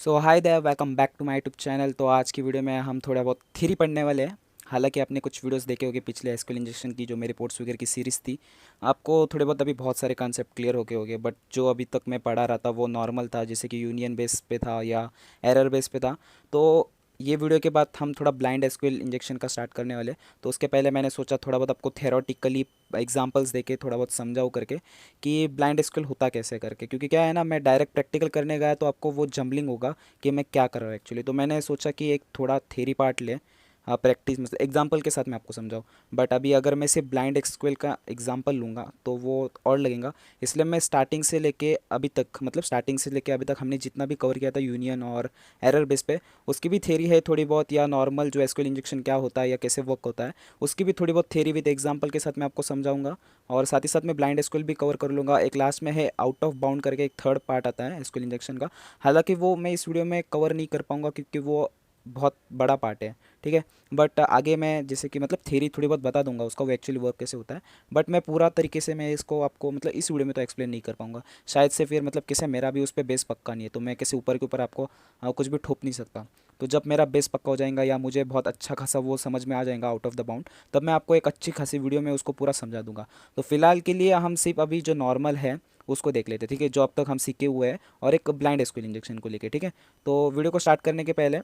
So hi there, welcome back to my YouTube channel. तो आज की वीडियो में हम थोड़ा बहुत थ्योरी पढ़ने वाले हैं। हालांकि आपने कुछ वीडियोस देखे होंगे पिछले एसक्यूएल इंजेक्शन की, जो मेरी रिपोर्ट्स वगैरह की सीरीज़ थी। आपको थोड़े बहुत अभी बहुत सारे कॉन्सेप्ट क्लियर हो गए होंगे, बट जो अभी तक मैं पढ़ा रहा था वो नॉर्मल था, जैसे कि यूनियन बेस पे था या एरर बेस पे था। तो ये वीडियो के बाद हम थोड़ा ब्लाइंड एसक्यूएल इंजेक्शन का स्टार्ट करने वाले। तो उसके पहले मैंने सोचा थोड़ा बहुत आपको थेरोटिकली एग्जांपल्स देके थोड़ा बहुत समझाऊँ करके कि ब्लाइंड एसक्यूएल होता कैसे करके, क्योंकि क्या है ना, मैं डायरेक्ट प्रैक्टिकल करने गया तो आपको वो जम्बलिंग होगा कि मैं क्या कर रहा हूँ एक्चुअली। तो मैंने सोचा कि एक थोड़ा थेरी पार्ट ले, प्रैक्टिस मतलब एग्जांपल के साथ मैं आपको समझाऊँ। बट अभी अगर मैं सिर्फ ब्लाइंड एसक्यूएल का एग्जांपल लूँगा तो वो और लगेगा। इसलिए मैं स्टार्टिंग से लेके अभी तक, मतलब स्टार्टिंग से लेके अभी तक हमने जितना भी कवर किया था यूनियन और एरर बेस पे, उसकी भी थेरी है थोड़ी बहुत, या नॉर्मल जो एसक्यूएल इंजेक्शन क्या होता है या कैसे वर्क होता है उसकी भी थोड़ी बहुत थेरी विद एग्जांपल के साथ मैं आपको समझाऊंगा। और साथ ही साथ मैं ब्लाइंड एसक्यूएल भी कवर कर लूँगा। एक लास्ट में है आउट ऑफ बाउंड करके, एक थर्ड पार्ट आता है एसक्यूएल इंजेक्शन का। हालांकि वो मैं इस वीडियो में कवर नहीं कर पाऊँगा क्योंकि वो बहुत बड़ा पार्ट है, ठीक है। बट आगे मैं जैसे कि मतलब थ्योरी थोड़ी बहुत बता दूंगा उसका, वो एक्चुअली वर्क कैसे होता है। बट मैं पूरा तरीके से मैं इसको आपको मतलब इस वीडियो में तो एक्सप्लेन नहीं कर पाऊंगा शायद से, फिर मतलब कैसे मेरा भी उस पर बेस पक्का नहीं है, तो मैं कैसे ऊपर के ऊपर आपको कुछ भी ठोप नहीं सकता। तो जब मेरा बेस पक्का हो जाएगा या मुझे बहुत अच्छा खासा वो समझ में आ जाएगा आउट ऑफ द बाउंड, तब मैं आपको एक अच्छी खासी वीडियो में उसको पूरा समझा दूंगा। तो फिलहाल के लिए हम सिर्फ अभी जो नॉर्मल है उसको देख लेते हैं, ठीक है, जो अब तक हम सीखे हुए हैं, और एक ब्लाइंड एसक्यूएल इंजेक्शन को लेके, ठीक है। तो वीडियो को स्टार्ट करने के पहले,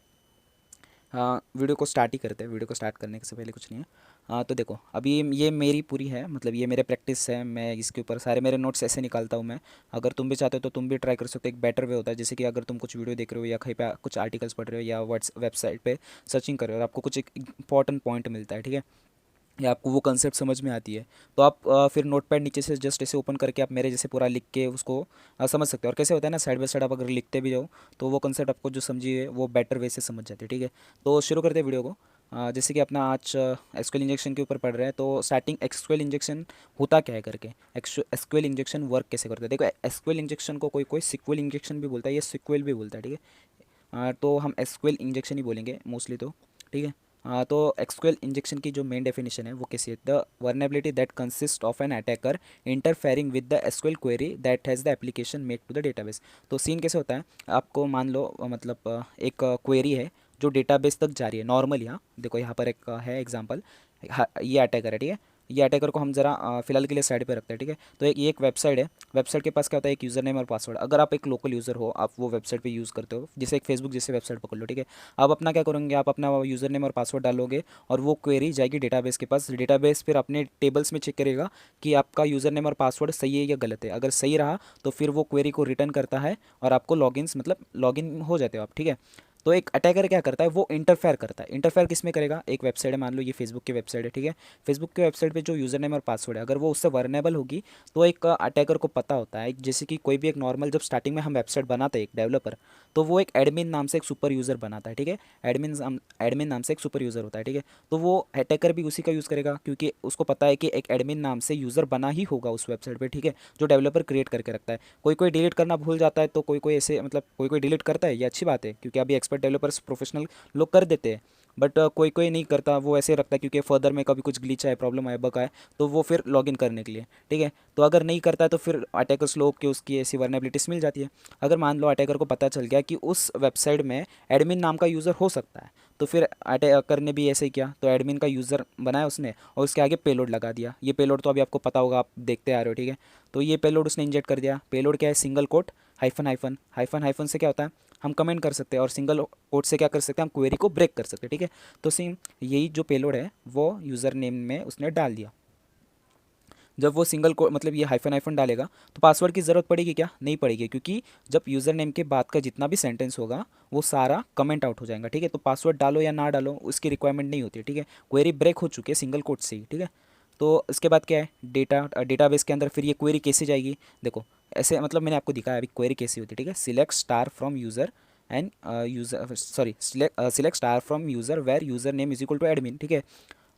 हाँ, वीडियो को स्टार्ट ही करते हैं। वीडियो को स्टार्ट करने से पहले कुछ नहीं है। हाँ, तो देखो अभी ये मेरी पूरी है, मतलब ये मेरे प्रैक्टिस है, मैं इसके ऊपर सारे मेरे नोट्स ऐसे निकालता हूँ मैं। अगर तुम भी चाहते हो तो तुम भी ट्राई कर सकते हो। एक बेटर वे होता है, जैसे कि अगर तुम कुछ वीडियो देख रहे हो या कहीं पे कुछ आर्टिकल्स पढ़ रहे हो या व्हाट्स वेबसाइट पे सर्चिंग कर रहे हो और आपको कुछ एक इंपॉर्टेंट पॉइंट मिलता है, ठीक है, या आपको वो कंसेप्ट समझ में आती है, तो आप फिर नोटपैड नीचे से जस्ट ऐसे ओपन करके आप मेरे जैसे पूरा लिख के उसको समझ सकते हो। और कैसे होता है ना, साइड बाय साइड आप अगर लिखते भी जाओ तो वो कंसेप्ट आपको जो समझिए वो बेटर वे से समझ जाते हैं, ठीक है। तो शुरू करते हैं वीडियो को। जैसे कि अपना आज एसक्यूएल इंजेक्शन के ऊपर पढ़ रहे हैं, तो स्टार्टिंग एसक्यूएल इंजेक्शन होता क्या है करके, एसक्यूएल इंजेक्शन वर्क कैसे करता है। देखो, एसक्यूएल इंजेक्शन को कोई कोई सिक्वल इंजेक्शन भी बोलता है, ये सिक्वल भी बोलता है, ठीक है। तो हम एसक्यूएल इंजेक्शन ही बोलेंगे मोस्टली, तो ठीक है। तो एसक्यूएल इंजेक्शन की जो मेन डेफिनेशन है वो कैसी है, the vulnerability that consist of an attacker interfering with the SQL query that has the application made to the database. तो सीन कैसे होता है, आपको मान लो मतलब एक क्वेरी है जो डेटाबेस तक जा रही है नॉर्मली। हाँ देखो, यहाँ पर एक है एग्जांपल, ये अटैकर है, ठीक है। ये अटैकर को हम जरा फिलहाल के लिए साइड पे रखते हैं, ठीक है। तो एक ये एक वेबसाइट है, वेबसाइट के पास क्या होता है, एक यूज़र नेम और पासवर्ड। अगर आप एक लोकल यूज़र हो, आप वो वेबसाइट पे यूज़ करते हो, जैसे एक फेसबुक जैसे वेबसाइट पकड़ लो, ठीक है। आप अपना क्या करेंगे, आप अपना यूज़र नेम और पासवर्ड डालोगे और वो क्वेरी जाएगी डेटाबेस के पास। डेटाबेस फिर अपने टेबल्स में चेक करेगा कि आपका यूज़र नेम और पासवर्ड सही है या गलत है। अगर सही रहा तो फिर वो क्वेरी को रिटर्न करता है और आपको लॉगिन्स मतलब लॉगिन हो जाते हो आप, ठीक है। तो एक अटैकर क्या करता है, वो इंटरफेयर करता है। इंटरफेयर किस में करेगा, एक वेबसाइट है, मान लो ये फेसबुक की वेबसाइट है, ठीक है। फेसबुक के वेबसाइट पे जो यूज़र नेम और पासवर्ड है, अगर वो उससे वर्नेबल होगी तो एक अटैकर को पता होता है, जैसे कि कोई भी एक नॉर्मल, जब स्टार्टिंग में हम वेबसाइट बनाते हैं एक डेवलपर, तो वो एक एडमिन नाम से एक सुपर यूज़र बनाता है, ठीक है। एडमिन नाम से एक सुपर यूज़र होता है, ठीक है। तो वो अटैकर भी उसी का यूज़ करेगा क्योंकि उसको पता है कि एक एडमिन नाम से यूज़र बना ही होगा उस वेबसाइट पर, ठीक है, जो डेवलपर क्रिएट करके रखता है। कोई कोई डिलीट करना भूल जाता है, तो कोई कोई ऐसे मतलब कोई कोई डिलीट करता है, ये अच्छी बात है क्योंकि अभी एक्सपर्ट डेवलपर्स प्रोफेशनल लोग कर देते हैं। बट कोई कोई नहीं करता, वो ऐसे रखता है क्योंकि फर्दर में कभी कुछ ग्लिच आए, प्रॉब्लम आए, बग आए, तो वो फिर लॉगिन करने के लिए, ठीक है। तो अगर नहीं करता है तो फिर अटैकर्स लोग की उसकी ऐसी वर्नेबिलिटीज मिल जाती है। अगर मान लो अटैकर को पता चल गया कि उस वेबसाइट में एडमिन नाम का यूज़र हो सकता है, तो फिर अटैकर ने भी ऐसे ही किया, तो एडमिन का यूज़र बनाया उसने और उसके आगे पेलोड लगा दिया। ये पेलोड तो अभी आपको पता होगा, आप देखते आ रहे हो, ठीक है। तो ये पेलोड उसने इंजेक्ट कर दिया। पेलोड क्या है, single quote hyphen hyphen. Hyphen hyphen से क्या होता है, हम कमेंट कर सकते हैं, और सिंगल कोट से क्या कर सकते हैं, हम क्वेरी को ब्रेक कर सकते हैं, ठीक है। तो सेम यही जो पेलोड है वो यूज़र नेम में उसने डाल दिया। जब वो सिंगल को मतलब ये हाइफन हाइफन डालेगा तो पासवर्ड की ज़रूरत पड़ेगी क्या, नहीं पड़ेगी, क्योंकि जब यूज़र नेम के बाद का जितना भी सेंटेंस होगा वो सारा कमेंट आउट हो जाएगा, ठीक है। तो पासवर्ड डालो या ना डालो उसकी रिक्वायरमेंट नहीं होती है, ठीक है। क्वेरी ब्रेक हो चुकी है सिंगल कोट से ही, ठीक है। तो इसके बाद क्या है, डेटाबेस के अंदर फिर ये क्वेरी कैसे जाएगी, देखो ऐसे मतलब मैंने आपको दिखाया अभी क्वेरी कैसी होती है, ठीक है। Select star from user and user sorry select star from user where user name is equal to admin, ठीक है।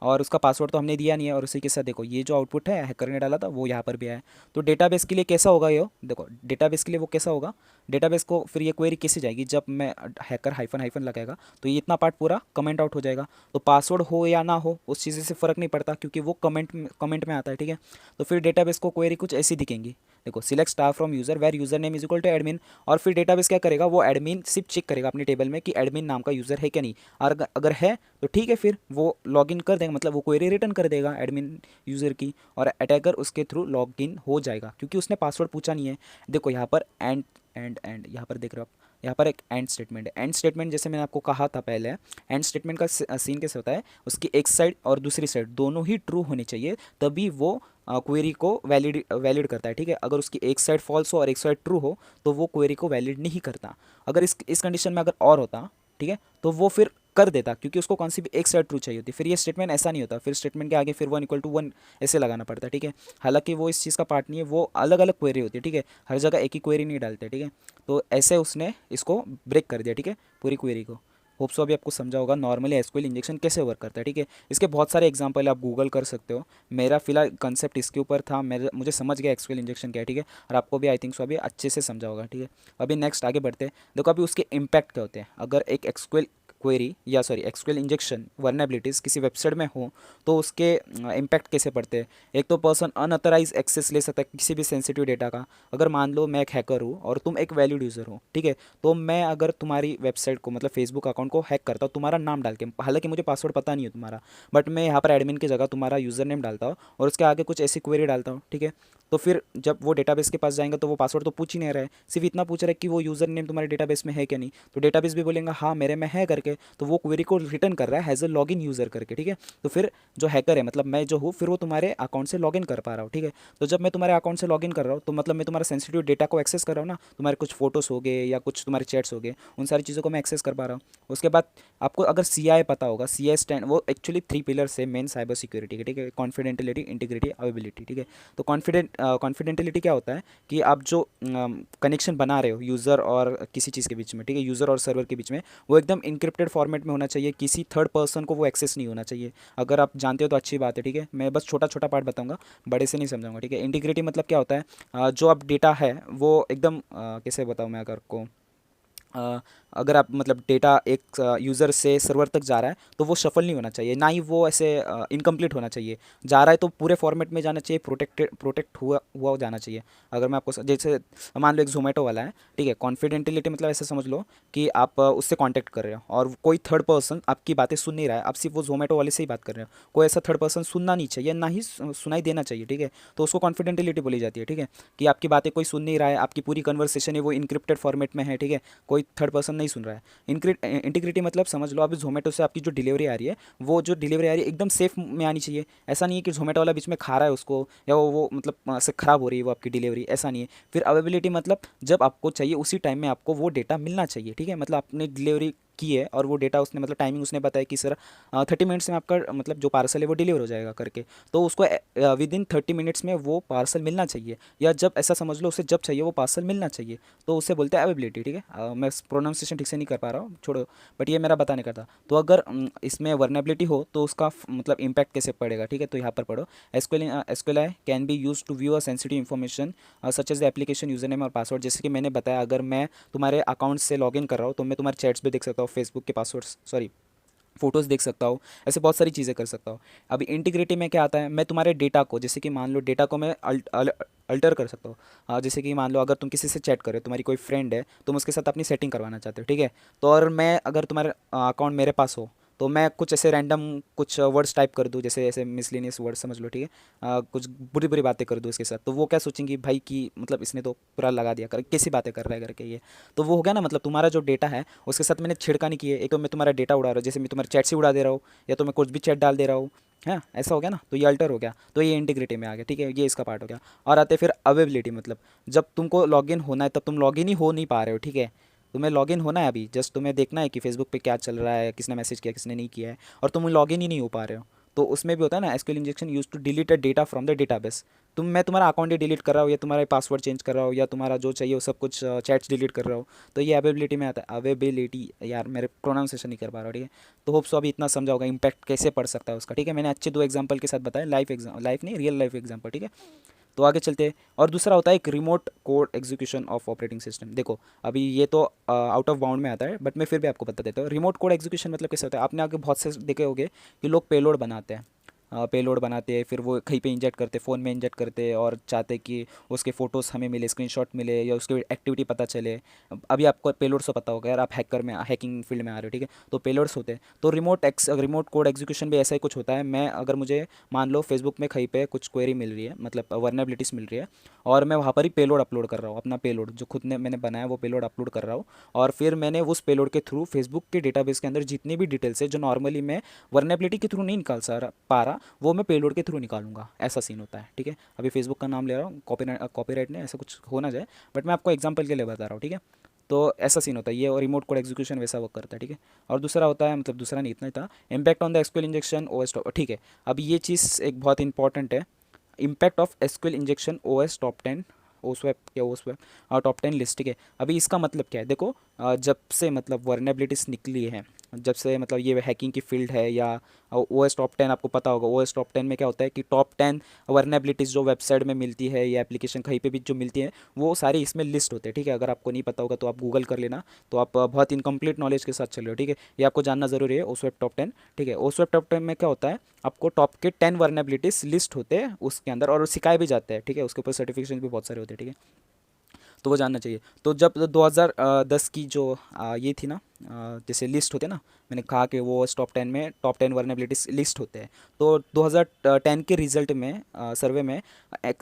और उसका पासवर्ड तो हमने दिया नहीं है, और उसी के साथ देखो ये जो आउटपुट है हैकर ने डाला था वो यहाँ पर भी आया है। तो डेटाबेस के लिए कैसा होगा ये, देखो डेटाबेस के लिए वो कैसा होगा, डेटाबेस को फिर ये क्वेरी कैसे जाएगी, जब मैं हैकर हाइफन हाइफन लगाएगा तो ये इतना पार्ट पूरा कमेंट आउट हो जाएगा। तो पासवर्ड हो या ना हो उस चीज़ से फ़र्क नहीं पड़ता क्योंकि वो कमेंट में आता है, ठीक है। तो फिर डेटाबेस को क्वेरी कुछ ऐसी दिखेंगी, देखो select star from user where user name is equal to admin, और फिर डेटाबेस क्या करेगा, वो एडमिन सिर्फ चेक करेगा अपनी टेबल में कि एडमिन नाम का यूज़र है क्या नहीं, और अगर है तो ठीक है, फिर वो लॉगिन कर देगा, मतलब वो क्वेरी रिटर्न कर देगा एडमिन यूज़र की, और अटैकर उसके थ्रू लॉगिन हो जाएगा क्योंकि उसने पासवर्ड पूछा नहीं है। देखो यहाँ पर एंड यहाँ पर देख रहे हो आप, यहाँ पर एक एंड स्टेटमेंट है। एंड स्टेटमेंट जैसे मैंने आपको कहा था पहले, एंड स्टेटमेंट का सीन कैसे होता है, उसकी एक साइड और दूसरी साइड दोनों ही ट्रू होनी चाहिए, तभी वो क्वेरी को वैलिड करता है। ठीक है, अगर उसकी एक साइड फॉल्स हो और एक साइड ट्रू हो तो वो क्वेरी को वैलिड नहीं करता। अगर इस कंडीशन में अगर और होता, ठीक है, तो वो फिर कर देता क्योंकि उसको कौन सी भी एक साइड ट्रू चाहिए होती। फिर ये स्टेटमेंट ऐसा नहीं होता, फिर स्टेटमेंट के आगे फिर 1 = 1 ऐसे लगाना पड़ता है। ठीक है, हालांकि वो इस चीज़ का पार्ट नहीं है, वो अलग अलग क्वेरी होती है। ठीक है, हर जगह एक ही क्वेरी नहीं डालते। ठीक है, तो ऐसे उसने इसको ब्रेक कर दिया। ठीक है, पूरी क्वेरी को। होप सो अभी आपको समझा होगा नॉर्मली एसक्यूएल इंजेक्शन कैसे वर्क करता है। ठीक है, इसके बहुत सारे एग्जांपल आप गूगल कर सकते हो। मेरा फिलहाल कंसेप्ट इसके ऊपर था, मुझे समझ गया एसक्यूएल इंजेक्शन क्या है। ठीक है, और आपको भी आई थिंक सो अभी अच्छे से समझा होगा। ठीक है, अभी नेक्स्ट आगे बढ़ते हैं। देखो अभी उसके इम्पैक्ट क्या होते हैं। अगर एक एसक्यूएल क्वेरी या सॉरी एसक्यूएल इंजेक्शन वर्नेबिलिटीज़ किसी वेबसाइट में हो तो उसके इम्पैक्ट कैसे पड़ते हैं। एक तो पर्सन अनऑथराइज एक्सेस ले सकता है किसी भी सेंसिटिव डेटा का। अगर मान लो मैं एक हैकर हूँ और तुम एक वैलिड यूज़र हो, ठीक है, तो मैं अगर तुम्हारी वेबसाइट को मतलब फेसबुक अकाउंट को हैक करता हूँ तुम्हारा नाम डाल के, हालांकि मुझे पासवर्ड पता नहीं है तुम्हारा, बट मैं यहाँ पर एडमिन की जगह तुम्हारा यूज़र नेम डालता हूँ और उसके आगे कुछ ऐसी क्वेरी डालता हूँ। ठीक है, तो फिर जब वो डेटाबेस के पास जाएंगे तो वो पासवर्ड तो पूछ ही नहीं रहा है, सिर्फ इतना पूछ रहा है कि वो यूज़र नेम तुम्हारे डेटाबेस में है क्या नहीं। तो डेटाबेस भी बोलेगा हाँ मेरे में है करके, तो वो क्वेरी को रिटर्न कर रहा है एज अ लॉगिन यूज़र करके। ठीक है, तो फिर जो हैकर है मतलब मैं जो हूँ, फिर वो तुम्हारे अकाउंट से लॉगिन कर पा रहा हूँ। ठीक है, तो जब मैं तुम्हारे अकाउंट से लॉगिन कर रहा हूँ तो मतलब मैं तुम्हारा सेंसिटिव डेटा को एक्सेस कर रहा हूँ ना, तुम्हारे कुछ फोटोज़ हो गए या कुछ तुम्हारे चैट्स हो गए, उन सारी चीज़ों को मैं एक्सेस कर पा रहा हूँ। उसके बाद आपको अगर CI पता होगा, CI स्टैंड वो एक्चुअली 3 पिलर्स है मेन साइबर सिक्योरिटी के। ठीक है, कॉन्फिडेंटिलिटी, इंटीग्रिटी, अवेबिलिटी। ठीक है, तो कॉन्फिडेंटिलिटी क्या होता है कि आप जो कनेक्शन बना रहे हो यूज़र और किसी चीज़ के बीच में, ठीक है, यूज़र और सर्वर के बीच में, वो एकदम इंक्रिप्टेड फॉर्मेट में होना चाहिए, किसी थर्ड पर्सन को वो एक्सेस नहीं होना चाहिए। अगर आप जानते हो तो अच्छी बात है। ठीक है, मैं बस छोटा छोटा पार्ट बताऊंगा, बड़े से नहीं समझाऊंगा। ठीक है, इंटीग्रिटी मतलब क्या होता है, जो अब डेटा है वो एकदम कैसे बताऊँ मैं अगर को अगर आप मतलब डेटा एक यूज़र से सर्वर तक जा रहा है तो वो शफल नहीं होना चाहिए, ना ही वो ऐसे इनकम्प्लीट होना चाहिए। जा रहा है तो पूरे फॉर्मेट में जाना चाहिए, प्रोटेक्ट हुआ हुआ जाना चाहिए। अगर मैं आपको जैसे मान लो एक जोमेटो वाला है, ठीक है, कॉन्फिडेंटिलिटी मतलब ऐसे समझ लो कि आप उससे कांटेक्ट कर रहे हो और कोई थर्ड पर्सन आपकी बातें सुन नहीं रहा है, आप सिर्फ वो जोमेटो वाले से ही बात कर रहे हो, कोई ऐसा थर्ड पर्सन सुनना नहीं चाहिए, ना ही सुनाई देना चाहिए। ठीक है, तो उसको कॉन्फिडेंटिलिटी बोली जाती है। ठीक है, कि आपकी बातें कोई सुन नहीं रहा है, आपकी पूरी कन्वर्सेशन है वो इनक्रिप्टेड फॉर्मेट में है। ठीक है, कोई थर्ड पर्सन नहीं सुन रहा है। इंटीग्रिटी मतलब समझ लो अभी जोमेटो से आपकी जो डिलीवरी आ रही है, वो जो डिलीवरी आ रही है एकदम सेफ में आनी चाहिए। ऐसा नहीं है कि जोमेटो वाला बीच में खा रहा है उसको, या वो मतलब से ख़राब हो रही है वो आपकी डिलीवरी, ऐसा नहीं है। फिर अवेबिलिटी मतलब जब आपको चाहिए उसी टाइम में आपको वो डेटा मिलना चाहिए। ठीक है, मतलब आपने डिलीवरी की है और वो डेटा उसने मतलब टाइमिंग उसने बताया कि सर 30 मिनट्स में आपका मतलब जो पार्सल है वो डिलीवर हो जाएगा करके, तो उसको विद इन 30 मिनट्स में वो पार्सल मिलना चाहिए, या जब ऐसा समझ लो उसे जब चाहिए वो पार्सल मिलना चाहिए, तो उसे बोलते हैं अवेबिलिटी। ठीक है, मैं प्रोनाउंसिएशन ठीक से नहीं कर पा रहा हूँ, छोड़ो, बट ये मेरा बताने का था। तो अगर इसमें वर्नेबिलिटी हो तो उसका मतलब इम्पैक्ट कैसे पड़ेगा। ठीक है, तो यहाँ पर पढ़ो, SQL can be use to view a sensitive information such as the application user name और पासवर्ड। जैसे कि मैंने बताया अगर मैं तुम्हारे अकाउंट से लॉगिन कर रहा हूँ तो मैं तुम्हारे चैट्स भी देख सकता हूँ, फेसबुक के पासवर्ड सॉरी फोटोज़ देख सकता हूँ, ऐसे बहुत सारी चीज़ें कर सकता हूँ। अभी इंटीग्रिटी में क्या आता है, मैं तुम्हारे डेटा को जैसे कि मान लो डेटा को मैं अल्टर कर सकता हूँ। जैसे कि मान लो अगर तुम किसी से चैट कर रहे हो, तुम्हारी कोई फ्रेंड है, तुम उसके साथ अपनी सेटिंग करवाना चाहते हो। ठीक है, तो और मैं अगर तुम्हारे अकाउंट मेरे पास हो तो मैं कुछ ऐसे रैंडम कुछ वर्ड्स टाइप कर दूँ, जैसे ऐसे मिसलिनियस वर्ड समझ लो। ठीक है, कुछ बुरी बुरी बातें कर दूँ इसके साथ, तो वो क्या सोचेंगी भाई कि मतलब इसने तो पूरा लगा दिया कर, कैसी बातें कर रहा है करके ये, तो वो हो गया ना, मतलब तुम्हारा जो डेटा है उसके साथ मैंने छेड़खानी की है। एक तो मैं तुम्हारा डेटा उड़ा रहा हूँ, जैसे मैं तुम्हारे चैट से उड़ा दे रहा हूँ, या तो मैं कुछ भी चैट डाल दे रहा हूँ, है ऐसा हो गया ना, तो ये अल्टर हो गया, तो ये इंटीग्रिटी में आ गया। ठीक है, ये इसका पार्ट हो गया। और आते फिर अवेबिलिटी, मतलब जब तुमको लॉगिन होना है तब तुम लॉगिन ही हो नहीं पा रहे हो। ठीक है, तुम्हें लॉगिन होना है अभी, जस्ट तुम्हें देखना है कि फेसबुक पे क्या चल रहा है, किसने मैसेज किया किसने नहीं किया है, और तुम लॉगिन ही नहीं हो पा रहे हो। तो उसमें भी होता है ना, SQL injection use to delete a data from the database. मैं तुम्हारा अकाउंट ही डिलीट कर रहा हूँ, या तुम्हारा पासवर्ड चेंज कर रहा हूँ, या तुम्हारा जो चाहिए वो सब कुछ चैट्स डिलीट कर रहा हूँ, तो ये अवेबिलिटी में आता है। अवेबिलिटी, यार मेरे प्रोनाउंसिएशन नहीं कर पा रहा हूँ। ठीक है, तो होप सो अभी इतना समझा होगा इम्पैक्ट कैसे पड़ सकता है उसका। ठीक है, मैंने अच्छे 2 एग्जाम्पल के साथ बताया, लाइफ नहीं रियल लाइफ एग्जाम्पल। ठीक है, तो आगे चलते हैं। और दूसरा होता है एक remote code execution of operating system. देखो अभी ये तो आउट ऑफ बाउंड में आता है, बट मैं फिर भी आपको बता देता हूँ रिमोट कोड एग्जीक्यूशन मतलब कैसे होता है। आपने आगे बहुत से देखे होंगे कि लोग पेलोड बनाते हैं, पेलोड बनाते हैं, फिर वो कहीं पे इंजेक्ट करते, फ़ोन में इंजेक्ट करते और चाहते कि उसके फ़ोटोज़ हमें मिले, स्क्रीनशॉट मिले या उसकी एक्टिविटी पता चले। अभी आपको पेलोड से पता होगा यार, आप हैकर में हैकिंग फील्ड में आ रहे हो, ठीक है, तो पेलोड्स होते हैं। तो रिमोट कोड एग्जीक्यूशन भी ऐसा ही कुछ होता है। मैं अगर मुझे मान लो फेसबुक में कहीं पे कुछ क्वेरी मिल रही है, मतलब वर्नेबिलिटीज़ मिल रही है, और मैं वहाँ पर ही पेलोड अपलोड कर रहा हूँ, अपना पेलोड जो खुद ने मैंने बनाया वो पेलोड अपलोड कर रहा हूँ, और फिर मैंने उस पेलोड के थ्रू फेसबुक के डेटाबेस के अंदर जितनी भी डिटेल्स है जो नॉर्मली मैं वर्नेबिलिटी के थ्रू नहीं निकाल पा रहा, वो मैं पेलोड के थ्रू निकालूंगा। ऐसा सीन होता है, ठीक है। अभी फेसबुक का नाम ले रहा हूँ, कॉपीराइट ने ऐसा कुछ हो ना जाए, बट मैं आपको एग्जाम्पल के लिए बता रहा हूँ, ठीक है। तो ऐसा सीन होता है ये, और रिमोट कोड एग्जीक्यूशन वैसा वर्क करता है, ठीक है। और दूसरा होता है, मतलब दूसरा नहीं, इतना ही था, impact on the SQL injection OS top, ठीक है। अब ये चीज़ एक बहुत इंपॉर्टेंट है, impact of SQL injection OS top 10, ओसवेप या ओसवेप और टॉप 10 लिस्ट, ठीक है। अभी इसका मतलब क्या है, देखो जब से मतलब वर्नेबिलिटीज़ निकली है, जब से मतलब ये हैकिंग की फील्ड है, या ओ एस टॉप 10 आपको पता होगा, ओ एस टॉप 10 में क्या होता है कि टॉप 10 वर्नेबिलिटीज़ जो वेबसाइट में मिलती है या एप्लीकेशन कहीं पे भी जो मिलती है, वो सारी इसमें लिस्ट होते हैं, ठीक है। अगर आपको नहीं पता होगा तो आप गूगल कर लेना, तो आप बहुत इनकम्प्लीट नॉलेज के साथ चल रहे हो, ठीक है। ये आपको जानना ज़रूरी है, ओसवेप टॉप 10, ठीक है। ओसवेप टॉप 10 में क्या होता है, आपको टॉप के 10 वर्नेबिलिटीज़ लिस्ट होते हैं उसके अंदर, और सिखाए भी जाते हैं, ठीक है। उसके ऊपर सर्टिफिकेशन भी बहुत सारे होते हैं, ठीक है। तो वो जानना चाहिए। तो जब 2010 की जो ये थी ना, जैसे लिस्ट होते हैं ना, मैंने कहा कि वो टॉप 10 वर्नेबिलिटीज लिस्ट होते हैं। तो 2010 के रिजल्ट में, सर्वे में,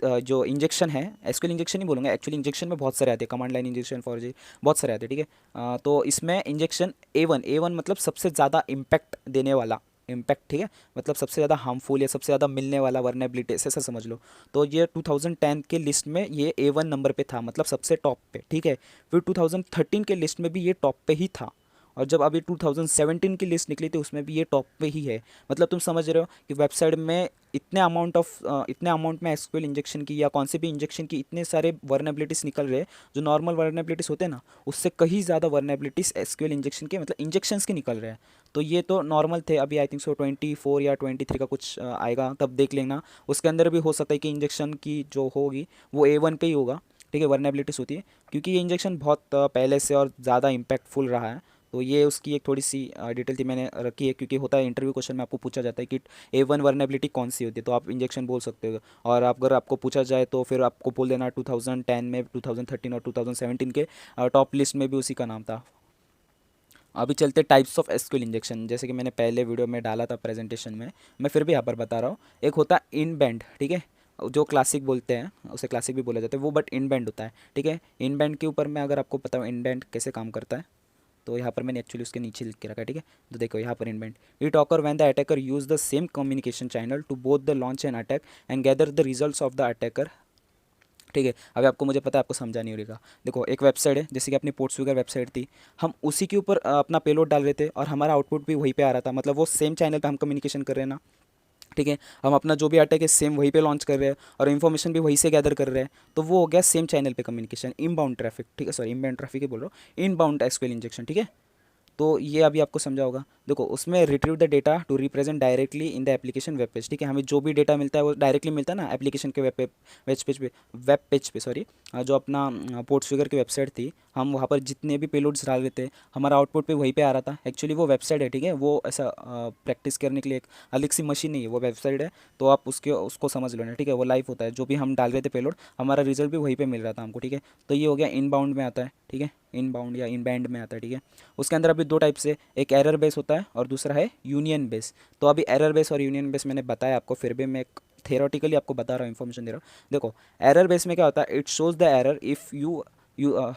जो इंजेक्शन है, एसक्यूएल इंजेक्शन नहीं बोलूँगा, एक्चुअली इंजेक्शन में बहुत सारे आते हैं, कमांड लाइन इंजेक्शन, फॉर जी, बहुत सारे आते हैं, ठीक है। तो इसमें इंजेक्शन A1 मतलब सबसे ज़्यादा इम्पैक्ट देने वाला इम्पैक्ट, ठीक है, मतलब सबसे ज़्यादा हार्मफुल या सबसे ज़्यादा मिलने वाला वर्नेबिलिटी, ऐसा समझ लो। तो ये 2010 के लिस्ट में ये A1 नंबर पे था, मतलब सबसे टॉप पे, ठीक है। फिर 2013 के लिस्ट में भी ये टॉप पे ही था, और जब अभी 2017 की लिस्ट निकली थी उसमें भी ये टॉप पे ही है। मतलब तुम समझ रहे हो कि वेबसाइट में इतने अमाउंट में एसक्यूएल इंजेक्शन की या कौन से भी इंजेक्शन की इतने सारे वर्नेबिलिटीज़ निकल रहे हैं, जो नॉर्मल वर्नेबिलिटीज़ होते हैं ना, उससे कहीं ज़्यादा वर्नेबिलिटीज़ एसक्यूएल इंजेक्शन के, मतलब इंजेक्शंस के निकल रहे हैं। तो ये तो नॉर्मल थे, अभी आई थिंक सो 24 या 23 का कुछ आएगा, तब देख लेना। उसके अंदर भी हो सकता है कि इंजेक्शन की जो होगी वो A1 पे ही होगा, ठीक है, वर्नेबिलिटीज़ होती है, क्योंकि ये इंजेक्शन बहुत पहले से और ज़्यादा इम्पैक्टफुल रहा है। तो ये उसकी एक थोड़ी सी डिटेल थी मैंने रखी है, क्योंकि होता है इंटरव्यू क्वेश्चन में आपको पूछा जाता है कि A1 वर्नेबिलिटी कौन सी होती है, तो आप इंजेक्शन बोल सकते हो। और अगर आपको पूछा जाए तो फिर आपको बोल देना 2010 में, 2013 और 2017 के टॉप लिस्ट में भी उसी का नाम था। अभी चलते टाइप्स ऑफ एसक्यूएल इंजेक्शन, जैसे कि मैंने पहले वीडियो में डाला था प्रेजेंटेशन में, मैं फिर भी यहाँ पर बता रहा हूँ। एक होता है इन बैंड, ठीक है, जो क्लासिक बोलते हैं, उसे क्लासिक भी बोला जाता है वो, बट इन बैंड होता है, ठीक है। इन बैंड के ऊपर मैं अगर आपको पता हो इन बैंड कैसे काम करता है, तो यहाँ पर मैंने एक्चुअली उसके नीचे लिख के रखा है, ठीक है। तो देखो यहाँ पर invent, it occur when the attacker use the same communication channel to both the launch and attack and gather the results of the attacker, ठीक है। अभी आपको मुझे पता है, आपको समझा नहीं होगा। देखो एक वेबसाइट है, जैसे कि अपनी पोर्ट्सफिगर वेबसाइट थी, हम उसी के ऊपर अपना पेलोड डाल रहे थे और हमारा आउटपुट भी वहीं पे आ रहा था, मतलब वो सेम चैनल पे हम कम्युनिकेशन कर रहे हैं ना, ठीक है। हम अपना जो भी अटैक है सेम वहीं पे लॉन्च कर रहे हैं और इन्फॉर्मेशन भी वहीं से गैदर कर रहे हैं, तो वो हो गया सेम चैनल पे कम्युनिकेशन, इनबाउंड ट्रैफिक, ठीक है, सॉरी इनबाउंड ट्रैफिक ही बोल रहा हूँ, इनबाउंड एसक्यूएल इंजेक्शन, ठीक है। तो ये अभी आपको समझा होगा। देखो उसमें retrieve the data to represent directly in the application web page, ठीक है। हमें जो भी डेटा मिलता है वो डायरेक्टली मिलता है ना एप्लीकेशन के वेब पेज पे सॉरी, जो अपना पोर्ट्सफिगर की वेबसाइट थी, हम वहाँ पर जितने भी पेलोड्स डाल रहे थे हमारा आउटपुट पे वहीं पे आ रहा था। एक्चुअली वो वेबसाइट है, ठीक है, वो ऐसा प्रैक्टिस करने के लिए एक अलग सी मशीन नहीं है, वो वेबसाइट है। तो आप उसको समझ लो ना, ठीक है, वो लाइव होता है, जो भी हम डाल रहे थे पेलोड हमारा रिजल्ट भी वहीं पे मिल रहा था हमको, ठीक है। तो ये हो गया इनबाउंड में आता है, ठीक है, इनबाउंड या इनबाउंड में आता है, ठीक है। उसके अंदर अभी दो टाइप से, एक एरर बेस होता है और दूसरा है यूनियन बेस। तो अभी एरर बेस और यूनियन बेस मैंने बताया आपको, फिर भी मैं थेरोटिकली आपको बता रहा हूँ, इन्फॉर्मेशन दे रहा हूँ। देखो एरर बेस में क्या होता है, it shows the error if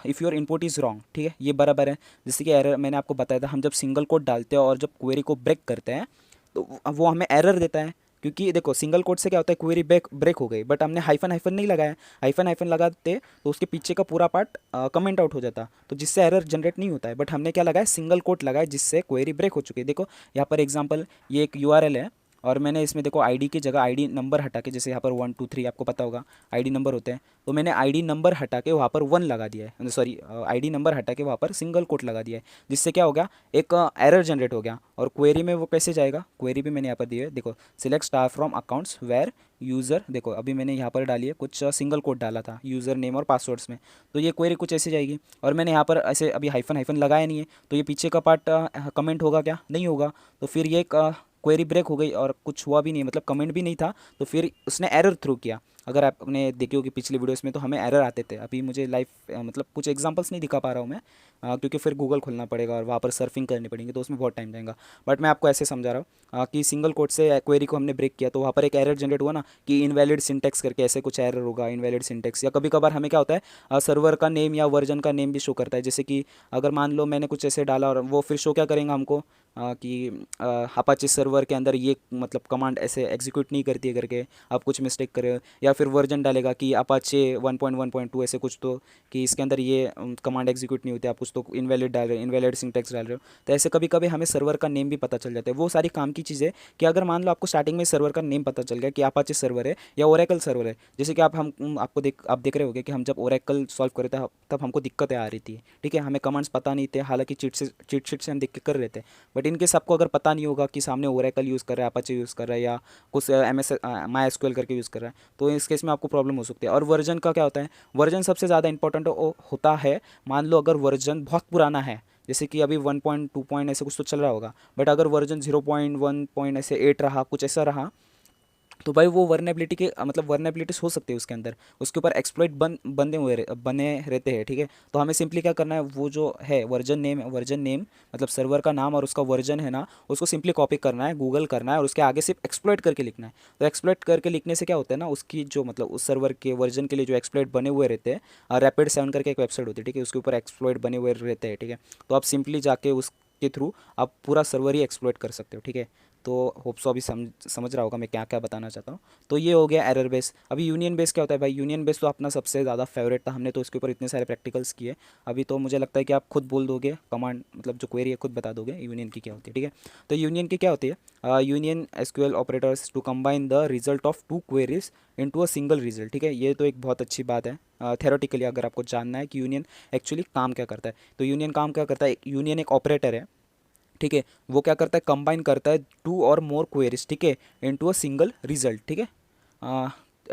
if your input is wrong, ठीक है, ये बराबर है। जैसे कि एरर मैंने आपको बताया था, हम जब सिंगल कोड डालते हैं और जब क्वेरी को ब्रेक करते हैं तो वो हमें एरर देता है, क्योंकि देखो सिंगल कोड से क्या होता है, क्वेरी ब्रेक हो गई, बट हमने हाइफन हाइफन नहीं लगाया, हाइफन हाइफन लगाते तो उसके पीछे का पूरा पार्ट कमेंट आउट हो जाता, तो जिससे एरर जनरेट नहीं होता है। बट हमने क्या लगाया, सिंगल कोड लगाया, जिससे क्वेरी ब्रेक हो चुकी है। देखो यहाँ पर एग्जांपल, ये एक यूआरएल है और मैंने इसमें देखो आईडी की जगह आईडी नंबर हटा के, जैसे यहाँ पर 1 2 3 आपको पता होगा आईडी नंबर होते हैं, तो मैंने आईडी नंबर हटा के वहाँ पर 1 लगा दिया है, सॉरी आईडी नंबर हटा के वहाँ पर सिंगल कोट लगा दिया है, जिससे क्या हो गया, एक एरर जनरेट हो गया। और क्वेरी में वो कैसे जाएगा, क्वेरी भी मैंने यहाँ पर दी है, देखो select star from accounts where user, देखो अभी मैंने यहाँ पर डाली है कुछ सिंगल कोड डाला था यूज़र नेम और पासवर्ड्स में, तो ये क्वेरी कुछ ऐसे जाएगी। और मैंने यहाँ पर ऐसे अभी हाइफन हाइफन लगाया नहीं है, तो ये पीछे का पार्ट कमेंट होगा क्या, नहीं होगा। तो फिर ये एक क्वेरी ब्रेक हो गई और कुछ हुआ भी नहीं, मतलब कमेंट भी नहीं था, तो फिर उसने एरर थ्रू किया। अगर आपने देखी होगी पिछली वीडियोस में, तो हमें एरर आते थे। अभी मुझे लाइव मतलब कुछ एग्जांपल्स नहीं दिखा पा रहा हूँ मैं, क्योंकि फिर गूगल खोलना पड़ेगा और वहाँ पर सर्फिंग करनी पड़ेगी, तो उसमें बहुत टाइम जाएगा। बट मैं आपको ऐसे समझा रहा हूँ कि सिंगल कोट से क्वेरी को हमने ब्रेक किया, तो वहाँ पर एक एरर जनरेट हुआ ना कि इनवैलिड सिंटेक्स करके ऐसे कुछ एरर होगा, इनवैलिड सिंटेक्स। या कभी कभार हमें क्या होता है, सर्वर का नेम या वर्जन का नेम भी शो करता है। जैसे कि अगर मान लो मैंने कुछ ऐसे डाला और वो फिर शो क्या करेंगे हमको, कि अपाचे सर्वर के अंदर ये मतलब कमांड ऐसे एग्जीक्यूट नहीं करती है करके आप कुछ मिस्टेक कर रहे हो। या फिर वर्जन डालेगा कि अपाचे 1.1.2 ऐसे कुछ, तो कि इसके अंदर ये कमांड एग्जीक्यूट नहीं होती, आप कुछ तो इनवैलिड डाल रहे हो, इनवैलिड सिंटेक्स डाल रहे हो। तो ऐसे कभी कभी हमें सर्वर का नेम भी पता चल जाता है। वो सारी काम की चीज़ें कि अगर मान लो आपको स्टार्टिंग में सर्वर का नेम पता चल गया कि अपाचे सर्वर है या ओरेकल सर्वर है, जैसे कि आप देख रहे होगे कि हम जब ओरेकल सॉल्व कर रहे थे तब हमको दिक्कतें आ रही थी, ठीक है, हमें कमांड्स पता नहीं थे, हालांकि चीट शीट से हम देख के कर रहे थे। बट इनकेस आपको अगर पता नहीं होगा कि सामने ओरेकल यूज़ कर रहा है, अपाचे यूज़ कर रहा है, या कुछ माई एसक्यूएल करके यूज़ कर रहा है, तो इस केस में आपको प्रॉब्लम हो सकती है। और वर्जन का क्या होता है, वर्जन सबसे ज़्यादा इंपॉर्टेंट होता है। मान लो अगर वर्जन बहुत पुराना है, जैसे कि अभी 1.2 पॉइंट ऐसे कुछ तो चल रहा होगा, बट अगर वर्जन 0.1 पॉइंट ऐसे 8 रहा, कुछ ऐसा रहा, तो भाई वो वर्नेबिलिटी के मतलब वर्नेबिलिटीज हो सकती है उसके अंदर, उसके ऊपर एक्सप्लॉइट बने रहते हैं, ठीक है। तो हमें सिंपली क्या करना है, वो जो है वर्जन नेम मतलब सर्वर का नाम और उसका वर्जन है ना, उसको सिंपली कॉपी करना है, गूगल करना है और उसके आगे सिर्फ एक्सप्लॉइट करके लिखना है। तो एक्सप्लॉइट करके लिखने से क्या होता है ना, उसकी जो मतलब उस सर्वर के वर्जन के लिए जो एक्सप्लॉइट बने हुए रहते हैं, रैपिड 7 करके एक वेबसाइट होती है, ठीक है, उसके ऊपर एक्सप्लॉइट बने हुए रहते हैं, ठीक है। तो आप सिंपली जाके उसके थ्रू आप पूरा सर्वर ही एक्सप्लॉइट कर सकते हो, ठीक है। तो होप सो अभी समझ रहा होगा मैं क्या क्या बताना चाहता हूँ। तो ये हो गया एरर बेस। अभी यूनियन बेस क्या होता है भाई, यूनियन बेस तो अपना सबसे ज़्यादा फेवरेट था, हमने तो इसके ऊपर इतने सारे प्रैक्टिकल्स किए। अभी तो मुझे लगता है कि आप खुद बोल दोगे, कमांड मतलब जो क्वेरी है खुद बता दोगे यूनियन की क्या होती है, ठीक है। तो यूनियन की क्या होती है, union SQL operators to combine the result of two queries into a single result, ठीक है। ये तो एक बहुत अच्छी बात है। थेरोटिकली अगर आपको जानना है कि यूनियन एक्चुअली काम क्या करता है, तो यूनियन काम क्या करता है, यूनियन एक ऑपरेटर है, ठीक है। वो क्या करता है, कंबाइन करता है टू और मोर क्वेरीज, ठीक है, इनटू अ सिंगल रिजल्ट, ठीक है।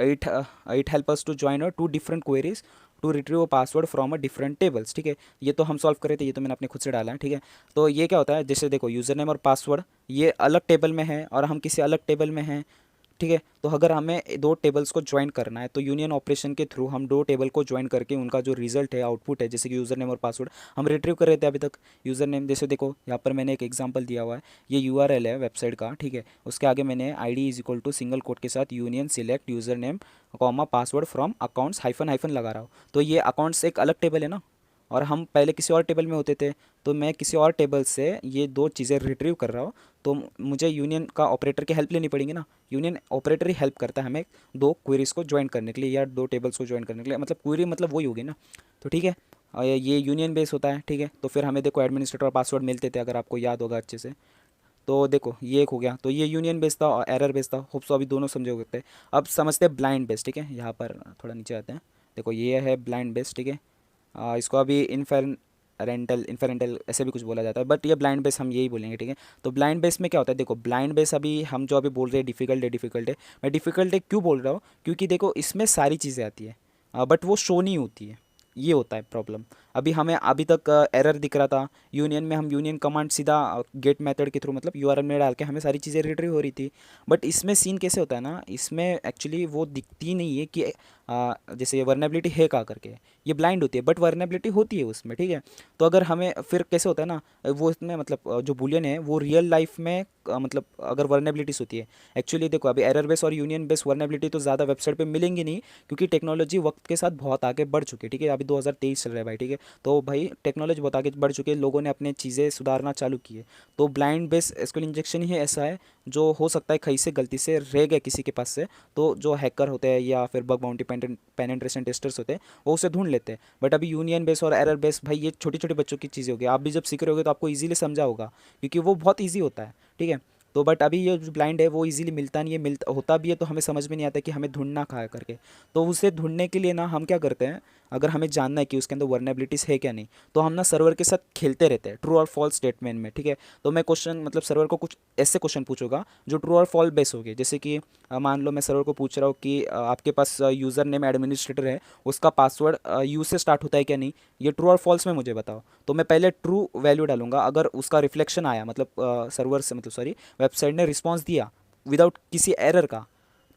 It it help us to join two different queries to retrieve password from a different tables, ठीक है। ये तो हम सॉल्व कर रहे थे, ये तो मैंने अपने खुद से डाला है, ठीक है। तो ये क्या होता है, जैसे देखो यूज़र नेम और पासवर्ड ये अलग टेबल में है और हम किसी अलग टेबल में हैं, ठीक है। तो अगर हमें दो टेबल्स को ज्वाइन करना है, तो यूनियन ऑपरेशन के थ्रू हम दो टेबल को ज्वाइन करके उनका जो रिजल्ट है, आउटपुट है, जैसे कि यूज़र नेम और पासवर्ड हम रिट्रीव कर रहे थे अभी तक। यूज़र नेम जैसे देखो यहाँ पर मैंने एक एग्जांपल दिया हुआ है, ये यूआरएल है वेबसाइट का, ठीक है। उसके आगे मैंने ID is equal to single quote के साथ union select user name comma password from accounts hyphen hyphen लगा रहा हूँ। तो ये अकाउंट्स एक अलग टेबल है ना, और हम पहले किसी और टेबल में होते थे, तो मैं किसी और टेबल से ये दो चीज़ें रिट्रीव कर रहा हूँ। तो मुझे यूनियन का ऑपरेटर की हेल्प लेनी पड़ेगी ना, यूनियन ऑपरेटर ही हेल्प करता है हमें दो क्वेरीज को ज्वाइन करने के लिए या दो टेबल्स को ज्वाइन करने के लिए, मतलब क्वेरी मतलब वही होगी ना। तो ठीक है, और ये यूनियन बेस होता है, ठीक है। तो फिर हमें देखो एडमिनिस्ट्रेटर और पासवर्ड मिलते थे, अगर आपको याद होगा अच्छे से। तो देखो ये एक हो गया, तो ये यूनियन बेस था और एरर बेस था। होप सो अभी दोनों समझे होते हैं। अब समझते हैं ब्लाइंड बेस, ठीक है। यहाँ पर थोड़ा नीचे आते हैं, देखो ये है ब्लाइंड बेस, ठीक है। इसको अभी इन्फेरेंटल ऐसे भी कुछ बोला जाता है, बट ये ब्लाइंड बेस हम यही बोलेंगे, ठीक है। तो ब्लाइंड बेस में क्या होता है, देखो ब्लाइंड बेस अभी हम जो अभी बोल रहे हैं डिफ़िकल्ट है। मैं डिफ़िकल्ट है क्यों बोल रहा हूँ, क्योंकि देखो इसमें सारी चीज़ें आती है, बट वो शो नहीं होती है, ये होता है प्रॉब्लम। अभी हमें अभी तक एरर दिख रहा था यूनियन में, हम यूनियन कमांड सीधा गेट मेथड के थ्रू मतलब यूआरएल में डाल के हमें सारी चीज़ें रिट्रीव हो रही थी। बट इसमें सीन कैसे होता है ना, इसमें एक्चुअली वो दिखती नहीं है कि जैसे ये वर्नेबिलिटी है का करके, ये ब्लाइंड होती है, बट वर्नेबिलिटी होती है उसमें, ठीक है। तो अगर हमें फिर कैसे होता है ना, वो इसमें मतलब जो बुलियन है वो रियल लाइफ में मतलब अगर वर्नेबिलिटीज होती है। एक्चुअली देखो अभी एरर बेस और यूनियन बेस वर्नेबिलिटी तो ज़्यादा वेबसाइट पे मिलेंगी नहीं, क्योंकि टेक्नोलॉजी वक्त के साथ बहुत आगे बढ़ चुकी है, ठीक है। अभी 2023 चल रहा है भाई, ठीक है। तो भाई टेक्नोलॉजी बहुत आगे बढ़ चुकी है, लोगों ने अपने चीज़ें सुधारना चालू की है। तो ब्लाइंड बेस एसक्यूएल इंजेक्शन ही ऐसा है जो हो सकता है कहीं से गलती से रह गया किसी के पास से, तो जो हैकर होते हैं या फिर बग बाउंटी पेनिट्रेशन टेस्टर्स होते हैं वो उसे ढूंढ लेते हैं। बट अभी यूनियन बेस और एरर बेस भाई ये छोटी छोटी बच्चों की चीज़ें होगी, आप भी जब सीख रहे होगे तो आपको ईजिली समझा होगा, क्योंकि वो बहुत ईजी होता है, ठीक है। तो बट अभी ये जो ब्लाइंड है वो इजीली मिलता नहीं है, मिलता होता भी है तो हमें समझ में नहीं आता कि हमें ढूंढना कहाँ है करके। तो उसे ढूंढने के लिए ना हम क्या करते हैं, अगर हमें जानना है कि उसके अंदर वर्नेबिलिटीज़ है क्या नहीं, तो हम ना सर्वर के साथ खेलते रहते हैं ट्रू और फॉल्स स्टेटमेंट में, ठीक है। तो मैं क्वेश्चन मतलब सर्वर को कुछ ऐसे क्वेश्चन पूछूंगा जो ट्रू और फॉल्स बेस होगी। जैसे कि मान लो मैं सर्वर को पूछ रहा हूँ कि आपके पास यूज़र नेम एडमिनिस्ट्रेटर है, उसका पासवर्ड यू से स्टार्ट होता है क्या नहीं, ये ट्रू और फॉल्स में मुझे बताओ। तो मैं पहले ट्रू वैल्यू डालूंगा। अगर उसका रिफ्लेक्शन आया, मतलब सर्वर से मतलब सॉरी वेबसाइट ने रिस्पॉन्स दिया विदाउट किसी एरर का,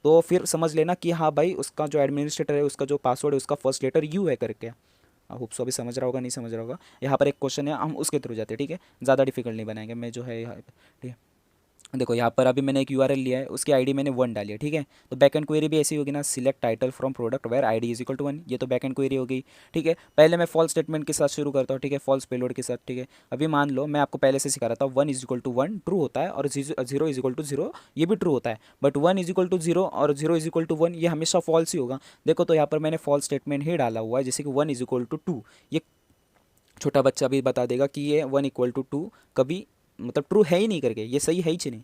तो फिर समझ लेना कि हाँ भाई उसका जो एडमिनिस्ट्रेटर है उसका जो पासवर्ड है उसका फर्स्ट लेटर यू है करके। होप सो अभी समझ रहा होगा, नहीं समझ रहा होगा। यहाँ पर एक क्वेश्चन है, हम उसके थ्रू जाते हैं, ठीक है। ज़्यादा डिफिकल्ट नहीं बनाएंगे, मैं जो है यहाँ ठीक है। देखो यहाँ पर अभी मैंने एक यूआरएल लिया है, उसकी आईडी मैंने 1 डाली है, ठीक है। तो बैक एंड क्वेरी भी ऐसी होगी ना, select title from product where ID is equal to 1, ये तो बैक एंड क्वेरी हो गई, ठीक है। पहले मैं फॉल्स स्टेटमेंट के साथ शुरू करता हूँ, ठीक है, फॉल्स पेलोड के साथ, ठीक है। अभी मान लो मैं आपको पहले से सिखा रहा था 1 इज इक्वल टू 1 ट्रू होता है और 0 इज इक्वल टू 0 ये भी ट्रू होता है, बट 1 इज इक्वल टू 0 और 0 इज इक्वल टू 1 ये हमेशा फॉल्स ही होगा। देखो तो यहाँ पर मैंने फॉल्स स्टेटमेंट ही डाला हुआ है, जैसे कि 1 इज इक्वल टू 2, ये छोटा बच्चा भी बता देगा कि ये 1 इक्वल टू 2 कभी मतलब ट्रू है ही नहीं करके, ये सही है ही नहीं।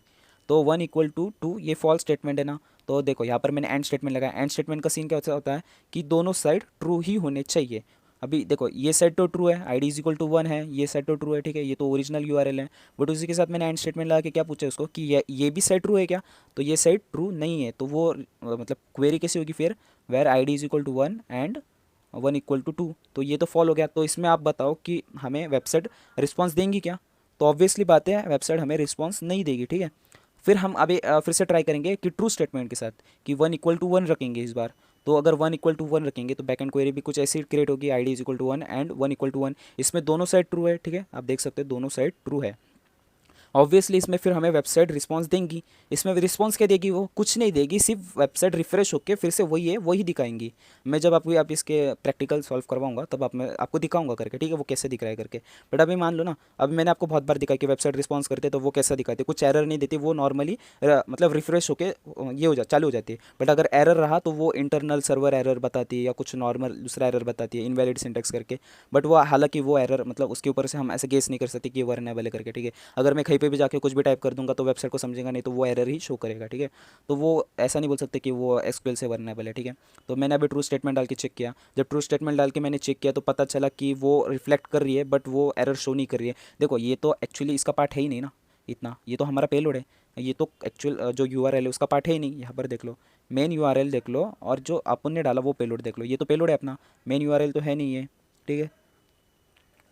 तो 1 इक्वल टू 2 ये फॉल्स स्टेटमेंट है ना। तो देखो यहाँ पर मैंने एंड स्टेटमेंट लगाया। एंड स्टेटमेंट का सीन क्या होता है कि दोनों साइड ट्रू ही होने चाहिए। अभी देखो ये साइड तो ट्रू है, I D is equal to 1 है, ये साइड तो ट्रू है, ठीक है, ये तो ओरिजिनल यूआरएल है। बट उसी के साथ मैंने एंड स्टेटमेंट लगा के क्या पूछा उसको कि ये भी साइड ट्रू है क्या, तो ये साइड ट्रू नहीं है। तो वो मतलब क्वेरी कैसे होगी फिर, where I D is equal to 1 and 1 equal to 2, तो ये तो फॉल हो गया। तो इसमें आप बताओ कि हमें वेबसाइट रिस्पॉन्स देंगी क्या, तो ऑब्वियसली बात है वेबसाइट हमें रिस्पॉन्स नहीं देगी, ठीक है। फिर हम अभी फिर से ट्राई करेंगे कि ट्रू स्टेटमेंट के साथ कि 1 इक्वल टू 1 रखेंगे इस बार। तो अगर 1 इक्वल टू 1 रखेंगे तो बैक एंड क्वेरी भी कुछ ऐसी क्रिएट होगी, I D is equal to 1 and 1 equal to 1, इसमें दोनों साइड ट्रू है, ठीक है, आप देख सकते हैं दोनों साइड ट्रू है। ऑब्वियसली इसमें फिर हमें वेबसाइट रिस्पांस देंगी। इसमें रिस्पांस क्या देगी, वो कुछ नहीं देगी, सिर्फ वेबसाइट रिफ्रेश होकर फिर से वही है वही दिखाएंगी। मैं जब आपको आप इसके प्रैक्टिकल सॉल्व करवाऊंगा तब मैं आपको दिखाऊंगा करके, ठीक है, वो कैसे दिख रहा है करके। बट अभी मान लो ना, अभी मैंने आपको बहुत बार दिखाई कि वेबसाइट रिस्पॉन्स करते तो वो कैसा दिखाते, कुछ एरर नहीं देती, वो नॉर्मली मतलब रिफ्रेश होकर ये चालू हो जाती है। बट अगर एरर रहा तो वो इंटरनल सर्वर एरर बताती है या कुछ नॉर्मल दूसरा एरर बताती है, इनवैलिड सिंटेक्स करके। बट वो हालांकि वो एरर मतलब उसके ऊपर से हम ऐसे गेस नहीं कर सकते कि ये वर्नेबल है करके, ठीक है। अगर मैं कहीं पे भी जाके कुछ भी टाइप कर दूंगा तो वेबसाइट को समझेगा नहीं, तो वो एरर ही शो करेगा, ठीक है। तो वो ऐसा नहीं बोल सकते कि वो एसक्यूएल से वर्नेबल है, ठीक है। तो मैंने अभी ट्रू स्टेटमेंट डाल के चेक किया। जब ट्रू स्टेटमेंट डाल के मैंने चेक किया तो पता चला कि वो रिफ्लेक्ट कर रही है बट वो एरर शो नहीं कर रही है। देखो ये तो एक्चुअली इसका पार्ट है ही नहीं ना इतना, ये तो हमारा पेलोड है, ये तो एक्चुअल जो यूआरएल है उसका पार्ट है ही नहीं। यहाँ पर देख लो, मेन यूआरएल देख लो और जो अपन ने डाला वो पेलोड देख लो, ये तो पेलोड है अपना, मेन यूआरएल तो है नहीं है, ठीक है।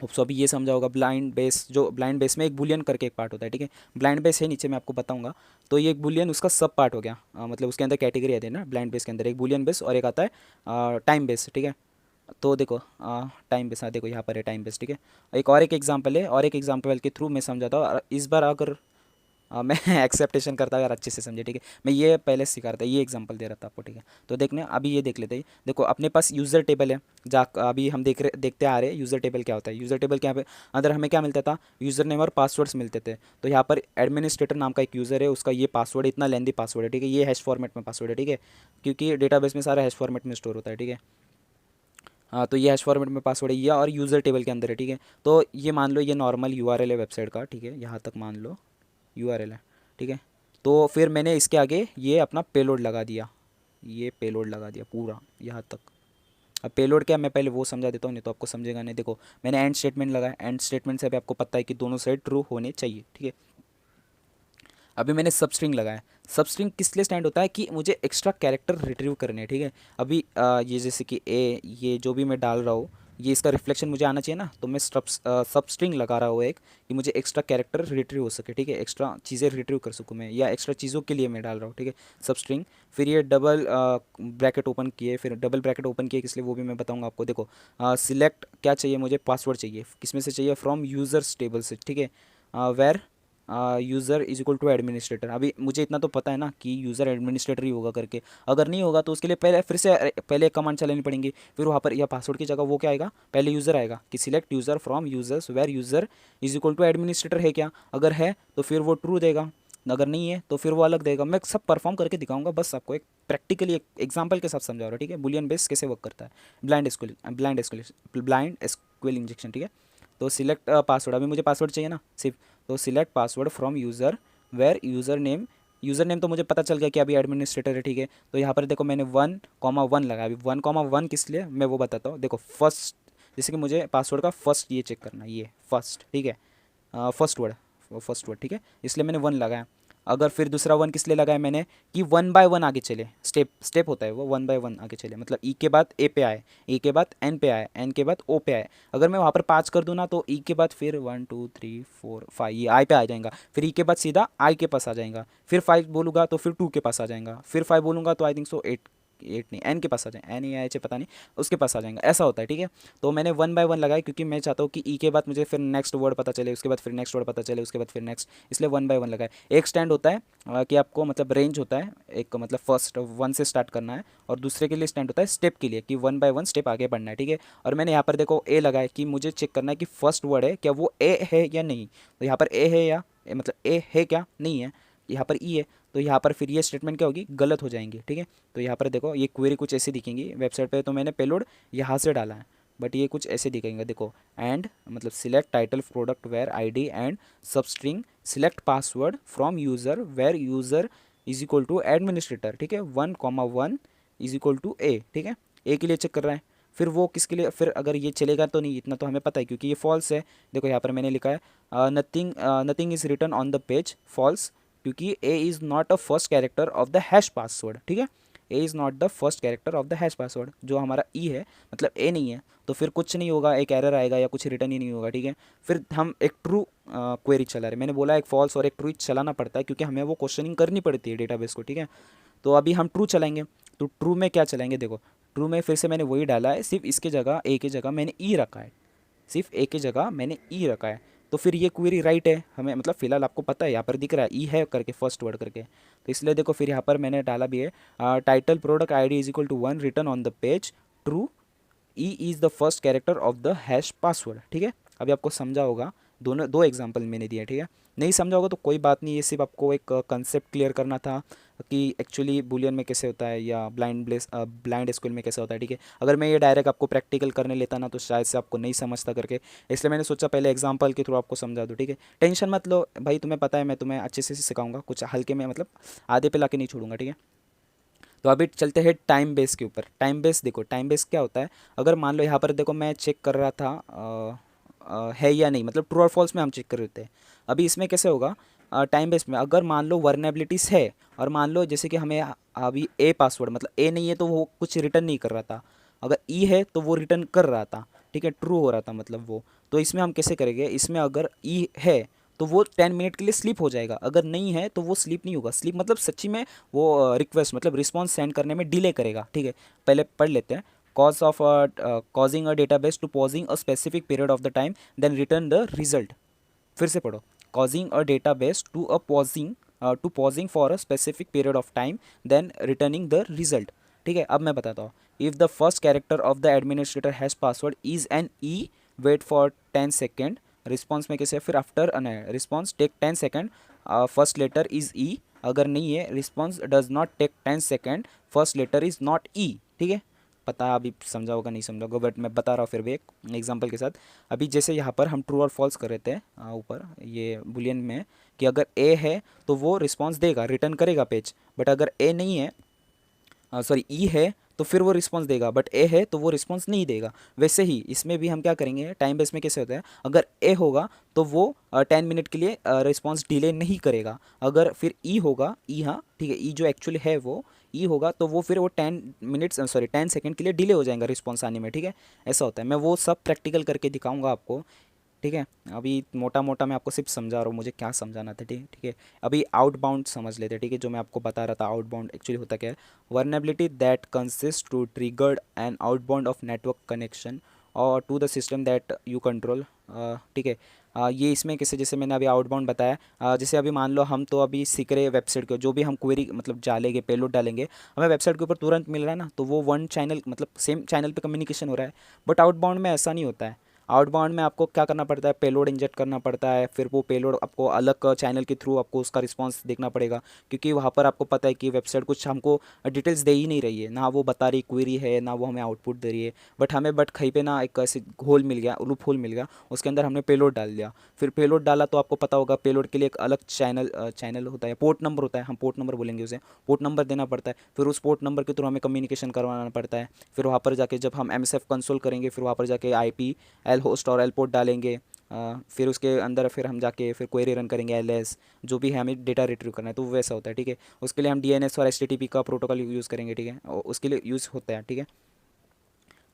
सो अभी ये समझा होगा ब्लाइंड बेस, जो ब्लाइंड बेस में एक बुलियन करके एक पार्ट होता है, ठीक है। ब्लाइंड बेस है नीचे मैं आपको बताऊंगा। तो ये एक बुलियन उसका सब पार्ट हो गया, मतलब उसके अंदर कैटेगरी आती है ना ब्लाइंड बेस के अंदर, एक बुलियन बेस और एक आता है टाइम बेस, ठीक है। तो देखो टाइम बेस, हाँ देखो यहाँ पर है टाइम बेस, ठीक है। एक और एक एग्जाम्पल है, और एक एग्जाम्पल के थ्रू मैं समझाता हूँ। इस बार अगर मैं एक्सेप्टेशन करता अगर अच्छे से समझे, ठीक है। मैं ये पहले सिखा रहा था, ये एग्जांपल दे रहा था आपको, ठीक है। तो देखने अभी ये देख लेते हैं। देखो अपने पास यूज़र टेबल है, जा अभी हम देखते आ रहे हैं यूज़र टेबल क्या होता है। यूज़र टेबल के यहाँ पे अंदर हमें क्या मिलता था, यूज़र नेम और पासवर्ड्स मिलते थे। तो यहाँ पर एडमिनिस्ट्रेटर नाम का एक यूज़र है, उसका ये पासवर्ड है, इतना लेंदी पासवर्ड है, ठीक है। ये हैश फॉर्मेट में पासवर्ड है, ठीक है, क्योंकि डेटाबेस में सारा हैश फॉर्मेट में स्टोर होता है, ठीक है। हाँ तो ये हैश फॉर्मेट में पासवर्ड है ये, और यूज़र टेबल के अंदर है, ठीक है। तो ये मान लो ये नॉर्मल यूआरएल है वेबसाइट का, ठीक है, यहाँ तक मान लो यूआरएल है, ठीक है। तो फिर मैंने इसके आगे ये अपना पेलोड लगा दिया, ये पेलोड लगा दिया पूरा यहाँ तक। अब पेलोड क्या, मैं पहले वो समझा देता हूँ, नहीं तो आपको समझेगा नहीं। देखो मैंने एंड स्टेटमेंट लगाया, एंड स्टेटमेंट से भी आपको पता है कि दोनों साइड ट्रू होने चाहिए, ठीक है। अभी मैंने सब स्ट्रिंग लगाया। सब स्ट्रिंग किस लिए स्टैंड होता है कि मुझे एक्स्ट्रा कैरेक्टर रिट्रीव करने हैं, ठीक है। अभी ये जैसे कि ए, ये जो भी मैं डाल रहा हूँ ये इसका रिफ्लेक्शन मुझे आना चाहिए ना, तो मैं सब स्ट्रिंग लगा रहा हूँ एक, कि मुझे एक्स्ट्रा कैरेक्टर रिट्रीव हो सके, ठीक है, एक्स्ट्रा चीज़ें रिट्रीव कर सकूँ मैं, या एक्स्ट्रा चीज़ों के लिए मैं डाल रहा हूँ, ठीक है, सब स्ट्रिंग। फिर ये डबल ब्रैकेट ओपन किए, फिर डबल ब्रैकेट ओपन किए किस लिए वो भी मैं बताऊँगा आपको। देखो सिलेक्ट क्या चाहिए मुझे, पासवर्ड चाहिए, किस में से चाहिए, फ्रॉम यूज़र्स टेबल से, ठीक है। Where user is equal to administrator. अभी मुझे इतना तो पता है ना कि यूज़र एडमिनिस्ट्रेटर ही होगा करके। अगर नहीं होगा तो उसके लिए पहले फिर से पहले कमांड चलानी पड़ेंगी। फिर वहाँ पर या पासवर्ड की जगह वो क्या आएगा, पहले यूज़र आएगा कि select user from users where user is equal to administrator है क्या, अगर है तो फिर वो ट्रू देगा, अगर नहीं है तो फिर वो अलग देगा। मैं सब परफॉर्म करके दिखाऊंगा, बस आपको एक प्रैक्टिकली एक एग्जांपल के साथ समझा रहा हूँ, ठीक है। बुलियन बेस कैसे वर्क करता है, ब्लाइंड एसक्यूएल इंजेक्शन, ठीक है। तो सिलेक्ट पासवर्ड, अभी मुझे पासवर्ड चाहिए ना सिर्फ, तो select password from user where user name user name तो मुझे पता चल गया कि अभी एडमिनिस्ट्रेटर है, ठीक है। तो यहाँ पर देखो मैंने 1,1 लगाया। अभी 1,1 किस लिए मैं वो बताता हूँ। देखो फर्स्ट, जैसे कि मुझे पासवर्ड का फर्स्ट ये चेक करना है, ये फर्स्ट, ठीक है, फर्स्ट वर्ड, ठीक है, इसलिए मैंने 1 लगाया। अगर फिर दूसरा 1 किस लिए लगाया मैंने, कि 1 बाय 1 आगे चले, स्टेप स्टेप होता है वो, 1 बाय 1 आगे चले, मतलब ई के बाद ए पे आए, ए के बाद एन पे आए, एन के बाद ओ पे आए। अगर मैं वहाँ पर 5 कर दूँ ना, तो ई के बाद फिर 1 2 3 4 5 ये आई पे आ जाएगा, फिर ई के बाद सीधा आई के पास आ जाएगा, फिर 5 बोलूँगा तो फिर 2 के पास आ जाएगा, फिर 5 बोलूँगा तो आई थिंक सो 8, नहीं, एन के पास आ जाए, एन या एच पता नहीं, उसके पास आ जाएगा, ऐसा होता है, ठीक है। तो मैंने 1 बाय 1 लगाया क्योंकि मैं चाहता हूँ कि ई के बाद मुझे फिर नेक्स्ट वर्ड पता चले, उसके बाद फिर नेक्स्ट वर्ड पता चले, उसके बाद फिर नेक्स्ट, इसलिए 1 बाय 1 लगाए। एक स्टैंड होता है कि आपको मतलब रेंज होता है, एक मतलब फर्स्ट 1 से स्टार्ट करना है, और दूसरे के लिए स्टैंड होता है स्टेप के लिए, कि 1 बाय 1 स्टेप आगे बढ़ना है, ठीक है। और मैंने यहाँ पर देखो ए लगाया कि मुझे चेक करना है कि फर्स्ट वर्ड है क्या वो ए है या नहीं। तो यहाँ पर ए है या मतलब ए है क्या, नहीं है, यहाँ पर ई है, तो यहाँ पर फिर ये स्टेटमेंट क्या होगी, गलत हो जाएंगी, ठीक है। तो यहाँ पर देखो ये क्वेरी कुछ ऐसी दिखेंगी वेबसाइट पे, तो मैंने पेलोड यहाँ से डाला है, बट ये कुछ ऐसे दिखेंगे, देखो एंड मतलब select title product where ID and substring select password from user where user is equal to administrator, ठीक है, 1,1 इज इक्वल टू ए, ठीक है, ए के लिए चेक कर रहा है। फिर वो किसके लिए, फिर अगर ये चलेगा तो नहीं, इतना तो हमें पता है क्योंकि ये फॉल्स है। देखो यहाँ पर मैंने लिखा है nothing is written on the page, false, क्योंकि A is not a first character of the hash password, ठीक है, A is not the first character of the hash password, जो हमारा ई है मतलब ए नहीं है, तो फिर कुछ नहीं होगा, एक एरर आएगा या कुछ रिटर्न ही नहीं होगा, ठीक है। फिर हम एक ट्रू क्वेरी चला रहे, मैंने बोला एक फॉल्स और एक ट्रू चलाना पड़ता है क्योंकि हमें वो क्वेश्चनिंग करनी पड़ती है डेटाबेस को, ठीक है। तो अभी हम ट्रू चलाएंगे, तो ट्रू में क्या चलाएंगे, देखो ट्रू में फिर से मैंने वही डाला है, सिर्फ इसके जगह ए की जगह मैंने ई रखा है, सिर्फ ए की जगह मैंने ई रखा है। तो फिर ये क्वेरी राइट है हमें, मतलब फिलहाल आपको पता है यहाँ पर दिख रहा है ई है करके फर्स्ट वर्ड करके, तो इसलिए देखो फिर यहाँ पर मैंने डाला भी है title product ID is equal to 1 return on the page true, E is the first character of the hash password, ठीक है। अभी आपको समझा होगा, दोनों दो एग्जांपल मैंने दिए, ठीक है। नहीं समझा होगा तो कोई बात नहीं, ये सिर्फ आपको एक कंसेप्ट क्लियर करना था कि एक्चुअली बुलियन में कैसे होता है या ब्लाइंड एसक्यूएल में कैसे होता है, ठीक है। अगर मैं ये डायरेक्ट आपको प्रैक्टिकल करने लेता ना तो शायद से आपको नहीं समझता करके, इसलिए मैंने सोचा पहले एग्जांपल के थ्रू आपको समझा दूँ, ठीक है। टेंशन मत लो भाई, तुम्हें पता है मैं तुम्हें अच्छे से सिखाऊंगा, कुछ हल्के में मतलब आधे पे ला के नहीं छोड़ूंगा, ठीक है। तो अभी चलते हैं टाइम बेस के ऊपर। टाइम बेस देखो, टाइम बेस क्या होता है, अगर मान लो यहाँ पर देखो मैं चेक कर रहा था है या नहीं, मतलब ट्रू और फॉल्स में हम चेक कर रहे थे। अभी इसमें कैसे होगा, टाइम बेस में अगर मान लो वर्नेबिलिटीज़ है, और मान लो जैसे कि हमें अभी ए पासवर्ड मतलब ए नहीं है तो वो कुछ रिटर्न नहीं कर रहा था, अगर ई है तो वो रिटर्न कर रहा था, ठीक है, ट्रू हो रहा था मतलब वो। तो इसमें हम कैसे करेंगे, इसमें अगर ई है तो वो 10 मिनट के लिए स्लीप हो जाएगा, अगर नहीं है तो वो स्लीप नहीं होगा। स्लीप मतलब सच्ची में वो रिक्वेस्ट मतलब रिस्पॉन्स सेंड करने में डिले करेगा, ठीक है। पहले पढ़ लेते हैं, cause of causing a database to pausing a specific period of the time then return the result। फिर से पढ़ो, causing a database to pausing for a specific period of time then returning the result, ठीक है। अब मैं बताता हूँ, if the first character of the administrator hash password is an E wait for 10 second, response में कैसे, फिर after response take 10 second first letter is E, अगर नहीं है response does not take 10 second first letter is not E, ठीक है। पता अभी समझा होगा नहीं समझा होगा, बट मैं बता रहा हूँ फिर भी एक एग्जांपल के साथ। अभी जैसे यहाँ पर हम ट्रू और फॉल्स कर रहे थे ऊपर ये बुलियन में, कि अगर ए है तो वो रिस्पॉन्स देगा, रिटर्न करेगा पेज, बट अगर ए नहीं है, सॉरी ई है तो फिर वो रिस्पांस देगा, बट ए है तो वो रिस्पांस नहीं देगा। वैसे ही इसमें भी हम क्या करेंगे, टाइम बेस में कैसे होता है, अगर ए होगा तो वो 10 मिनट के लिए रिस्पांस डिले नहीं करेगा, अगर फिर ई होगा, ई हाँ ठीक है, ई जो एक्चुअली है वो ई होगा तो वो फिर वो 10 सेकेंड के लिए डिले हो जाएगा रिस्पॉन्स आने में, ठीक है। ऐसा होता है, मैं वो सब प्रैक्टिकल करके दिखाऊंगा आपको, ठीक है। अभी मोटा मोटा मैं आपको सिर्फ समझा रहा हूँ मुझे क्या समझाना था, ठीक है। अभी आउटबाउंड समझ लेते हैं, ठीक है, जो मैं आपको बता रहा था आउटबाउंड एक्चुअली होता क्या है। Vulnerability that consist to triggered an outbound of network connection और to the system that you control, ठीक है। ये इसमें कैसे, जैसे मैंने अभी आउटबाउंड बताया, जैसे अभी मान लो हम तो अभी सीख रहे वेबसाइट को, जो भी हम क्वेरी मतलब डालेंगे पेलोड डालेंगे, हमें वेबसाइट के ऊपर तुरंत मिल रहा है ना, तो वो वन चैनल मतलब सेम चैनल पे कम्युनिकेशन हो रहा है। बट आउटबाउंड में ऐसा नहीं होता है, आउटबाउंड में आपको क्या करना पड़ता है, पेलोड इंजेक्ट करना पड़ता है, फिर वो पेलोड आपको अलग चैनल के थ्रू आपको उसका रिस्पॉन्स देखना पड़ेगा, क्योंकि वहाँ पर आपको पता है कि वेबसाइट कुछ हमको डिटेल्स दे ही नहीं रही है, ना वो बता रही क्वेरी है, ना वो हमें आउटपुट दे रही है। बट कहीं पे ना एक ऐसे होल मिल गया, लूप होल मिल गया, उसके अंदर हमने पेलोड डाल दिया। फिर पेलोड डाला तो आपको पता होगा पेलोड के लिए एक अलग चैनल होता है, पोर्ट नंबर होता है, हम पोर्ट नंबर बोलेंगे उसे, पोर्ट नंबर देना पड़ता है। फिर उस पोर्ट नंबर के थ्रू हमें कम्युनिकेशन करवाना पड़ता है। फिर वहाँ पर जाके जब हम MSF कंसोल करेंगे, फिर वहाँ पर जाके IP एल होस्ट और एल पोर्ट डालेंगे। फिर उसके अंदर फिर हम जाके फिर क्वेरी रन करेंगे, LS जो भी है हमें डेटा रिट्रीव करना है, तो वैसा होता है। ठीक है, उसके लिए हम DNS और HTTP का प्रोटोकॉल यूज़ करेंगे। ठीक है, और उसके लिए यूज़ होता है। ठीक है,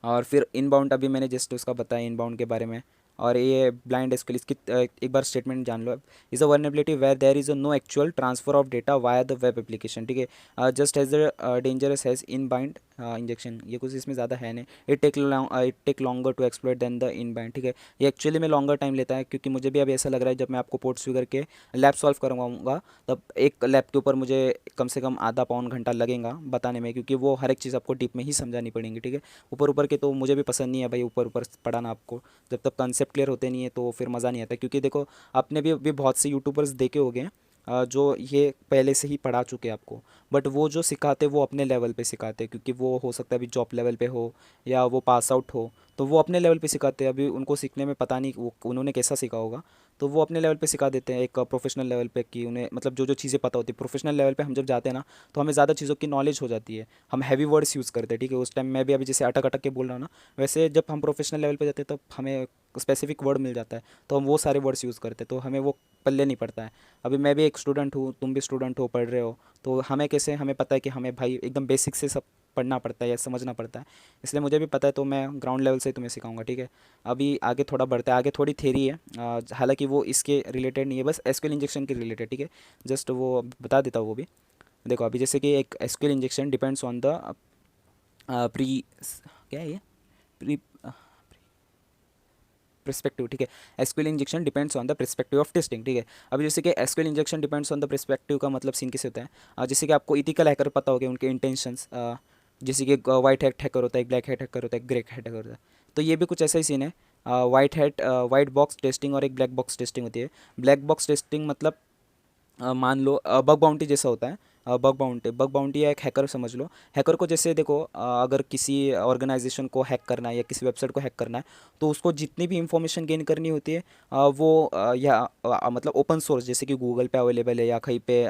और फिर इनबाउंड अभी मैंने जस्ट उसका बताया इनबाउंड के बारे में। और ये ब्लाइंड एसक्यूएल इसकी एक बार स्टेटमेंट जान लो। Is a vulnerability where there is a no actual transfer of data via the web application. ठीक है, just as the dangerous has in band injection, ये कुछ इसमें ज़्यादा है नहीं। It take longer to exploit than the in band. ठीक है, ये एक्चुअली में लॉन्गर टाइम लेता है, क्योंकि मुझे भी अभी ऐसा लग रहा है जब मैं आपको पोर्ट्स फिगर के लैब सॉल्व करवाऊंगा, तब एक लैब के ऊपर मुझे कम से कम आधा पौन घंटा लगेगा बताने में, क्योंकि वो हर एक चीज़ आपको डीप में ही समझानी पड़ेगी। ठीक है, ऊपर ऊपर के तो मुझे भी पसंद नहीं है भाई, ऊपर ऊपर पढ़ाना आपको, जब तक कंसेप्ट क्लियर होते नहीं है तो फिर मज़ा नहीं आता। क्योंकि देखो, आपने भी बहुत से यूट्यूबर्स देखे होंगे जो ये पहले से ही पढ़ा चुके हैं आपको, बट वो जो सिखाते वो अपने लेवल पे सिखाते हैं, क्योंकि वो हो सकता है अभी जॉब लेवल पे हो या वो पास आउट हो, तो वो अपने लेवल पे सिखाते हैं। अभी उनको सीखने में पता नहीं वो उन्होंने कैसा सीखा होगा, तो वो अपने लेवल पे सिखा देते हैं एक प्रोफेशनल लेवल पे, कि उन्हें मतलब जो जो चीज़ें पता होती है। प्रोफेशनल लेवल पे हम जब जाते हैं ना, तो हमें ज़्यादा चीज़ों की नॉलेज हो जाती है, हम हैवी वर्ड्स यूज़ करते हैं। ठीक है, उस टाइम मैं भी अभी जैसे अटक अटक के बोल रहा हूँ ना, वैसे जब हम प्रोफेशनल लेवल पे जाते हैं तब हमें स्पेसिफिक वर्ड मिल जाता है, तो हम वो सारे वर्ड्स यूज़ करते हैं, तो हमें वो पल्ले नहीं पड़ता है। अभी मैं भी एक स्टूडेंट हूँ, तुम भी स्टूडेंट हो, पढ़ रहे हो, तो हमें कैसे हमें पता है कि हमें भाई एकदम बेसिक से सब पढ़ना पड़ता है या समझना पड़ता है, इसलिए मुझे भी पता है, तो मैं ग्राउंड लेवल से तुम्हें सिखाऊंगा। ठीक है, अभी आगे थोड़ा बढ़ता है, आगे थोड़ी थेरी है, हालांकि वो इसके रिलेटेड नहीं है, बस एसक्यूएल इंजेक्शन के रिलेटेड। ठीक है, जस्ट वो बता देता हूँ वो भी। देखो, अभी जैसे कि एक SQL injection depends on the pre क्या है ये प्री प्रिस्पेक्टिव। ठीक है, SQL injection depends on the perspective of testing. ठीक है, अभी जैसे कि SQL injection depends on the perspective का मतलब सीन कैसे होता है, जैसे कि आपको इथिकल हैकर पता होगा, उनके इंटेंशंस, जैसे कि वाइट हैट हैकर होता है, एक ब्लैक हैट हैकर होता है, एक ग्रे हैट हैकर होता है, तो ये भी कुछ ऐसा ही सीन है। वाइट बॉक्स टेस्टिंग और एक ब्लैक बॉक्स टेस्टिंग होती है। ब्लैक बॉक्स टेस्टिंग मतलब मान लो बग बाउंटी जैसा होता है। बग बाउंटी या एक हैकर समझ लो। हैकर को जैसे देखो, अगर किसी ऑर्गेनाइजेशन को हैक करना है या किसी वेबसाइट को हैक करना है, तो उसको जितनी भी इंफॉर्मेशन गेन करनी होती है, वो या मतलब ओपन सोर्स जैसे कि गूगल पे अवेलेबल है या कहीं पे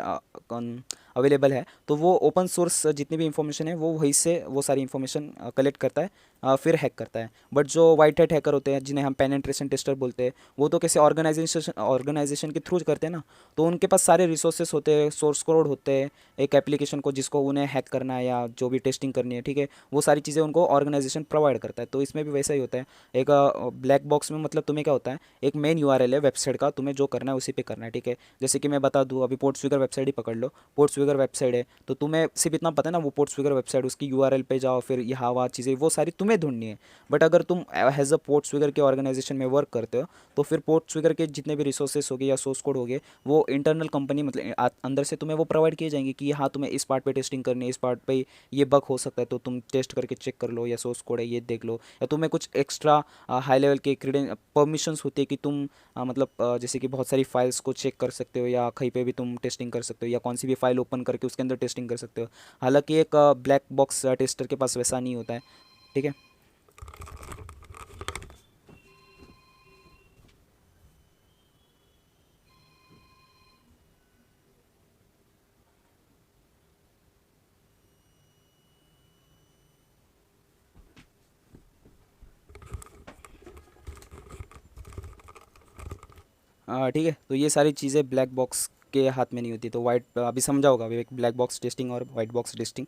अवेलेबल है, तो वो ओपन सोर्स जितनी भी इंफॉर्मेशन है वो वहीं से वो सारी इंफॉर्मेशन कलेक्ट करता है, फिर हैक करता है। बट जो वाइट हैट हैकर होते हैं, जिन्हें हम पेनिट्रेशन टेस्टर बोलते हैं, वो तो कैसे ऑर्गेनाइजेशन के थ्रू करते हैं ना, तो उनके पास सारे रिसोर्सेस होते हैं, सोर्स कोड होते हैं, एक एप्लीकेशन को जिसको उन्हें हैक करना है या जो भी टेस्टिंग करनी है। ठीक है, वो सारी चीज़ें उनको ऑर्गेनाइजेशन प्रोवाइड करता है, तो इसमें भी वैसा ही होता है। एक ब्लैक बॉक्स में मतलब तुम्हें क्या होता है, एक मेन URL है वेबसाइट का, तुम्हें जो करना है उसी पे करना है। ठीक है, जैसे कि मैं बता दूँ, अभी पोर्ट्सफिगर वेबसाइट ही पकड़ लो, पोर्ट्सफिगर वेबसाइट है, तो तुम्हें सिर्फ इतना पता है ना, वो पोर्ट्सफिगर वेबसाइट, उसकी URL पे जाओ, फिर यहाँ वहाँ चीज़ें वो सारी तुम्हें ढूंढनी है। बट अगर तुम एज अ पोर्ट्सफिगर के ऑर्गेनाइजेशन में वर्क करते हो, तो फिर पोर्ट्सफिगर के जितने भी रिसोर्सेस हो गए या सोर्स कोड हो गए, वो इंटरनल कंपनी मतलब अंदर से तुम्हें वो प्रोवाइड किए जाएंगे कि हाँ तुम्हें इस पार्ट पे टेस्टिंग करनी है, इस पार्ट पे ये बग हो सकता है, तो तुम टेस्ट करके चेक कर लो, या सोर्स कोड है ये देख लो, या तुम्हें कुछ एक्स्ट्रा हाई लेवल के परमिशंस होती है कि तुम मतलब जैसे कि बहुत सारी फाइल्स को चेक कर सकते हो, या कहीं पे भी तुम टेस्टिंग कर सकते हो, या कौन सी भी फाइल ओपन करके उसके अंदर टेस्टिंग कर सकते हो। हालांकि एक ब्लैक बॉक्स टेस्टर के पास वैसा नहीं होता है। ठीक है, ठीक है, तो ये सारी चीज़ें ब्लैक बॉक्स के हाथ में नहीं होती। तो वाइट अभी समझा होगा अभी ब्लैक बॉक्स टेस्टिंग और वाइट बॉक्स टेस्टिंग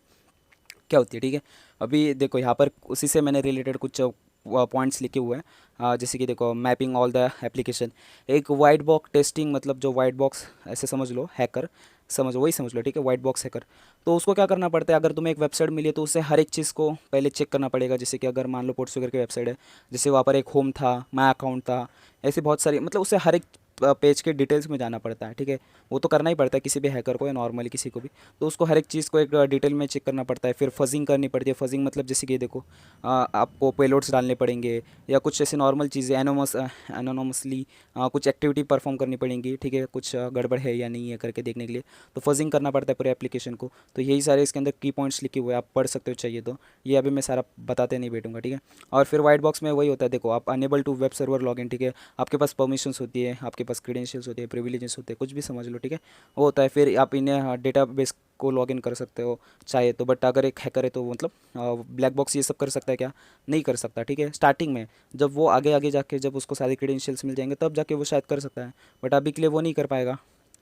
क्या होती है। ठीक है, अभी देखो यहाँ पर उसी से मैंने रिलेटेड कुछ पॉइंट्स लिखे हुए हैं। जैसे कि देखो, मैपिंग ऑल द एप्लीकेशन, एक वाइट बॉक्स टेस्टिंग मतलब जो वाइट बॉक्स ऐसे समझ लो, हैकर समझ वही समझ लो। ठीक है, वाइट बॉक्स हैकर, तो उसको क्या करना पड़ता है, अगर तुम्हें एक वेबसाइट मिली है तो उसे हर एक चीज़ को पहले चेक करना पड़ेगा। जैसे कि अगर मान लो पोर्ट्सफिगर की वेबसाइट है, जैसे वहाँ पर एक होम था, माई अकाउंट था, ऐसी बहुत सारी मतलब उसे हर एक पेज के डिटेल्स में जाना पड़ता है, ठीक है। वो तो करना ही पड़ता है किसी भी हैकर को या नॉर्मली किसी को भी। तो उसको हर एक चीज़ को एक डिटेल में चेक करना पड़ता है। फिर फजिंग करनी पड़ती है। फजिंग मतलब जैसे कि ये देखो, आपको पेलोड्स डालने पड़ेंगे या कुछ ऐसे नॉर्मल चीज़ें एनोनमसली कुछ एक्टिविटी परफॉर्म करनी पड़ेंगी, ठीक है। कुछ गड़बड़ है या नहीं है करके देखने के लिए तो फजिंग करना पड़ता है पूरे एप्लीकेशन को। तो यही सारे इसके अंदर की पॉइंट्स लिखे हुए हैं, आप पढ़ सकते हो चाहिए तो। ये अभी मैं सारा बताते नहीं बैठूंगा, ठीक है। और फिर वाइट बॉक्स में वही होता है, देखो आप enable to web server login, ठीक है। आपके पास परमिशंस होती है, आपके पास क्रेडेंशियल्स होते हैं, प्रिविलेजेस होते हैं, कुछ भी समझ लो, ठीक है। वो होता है। फिर आप इन्हें डेटाबेस को लॉगिन कर सकते हो चाहे तो, बट अगर एक हैकर है तो मतलब ब्लैक बॉक्स ये सब कर सकता है क्या? नहीं कर सकता, ठीक है। स्टार्टिंग में जब वो आगे आगे जाके जब उसको सारे क्रेडेंशियल्स मिल जाएंगे तब जाके वो शायद कर सकता है, बट अभी के लिए वो नहीं कर पाएगा,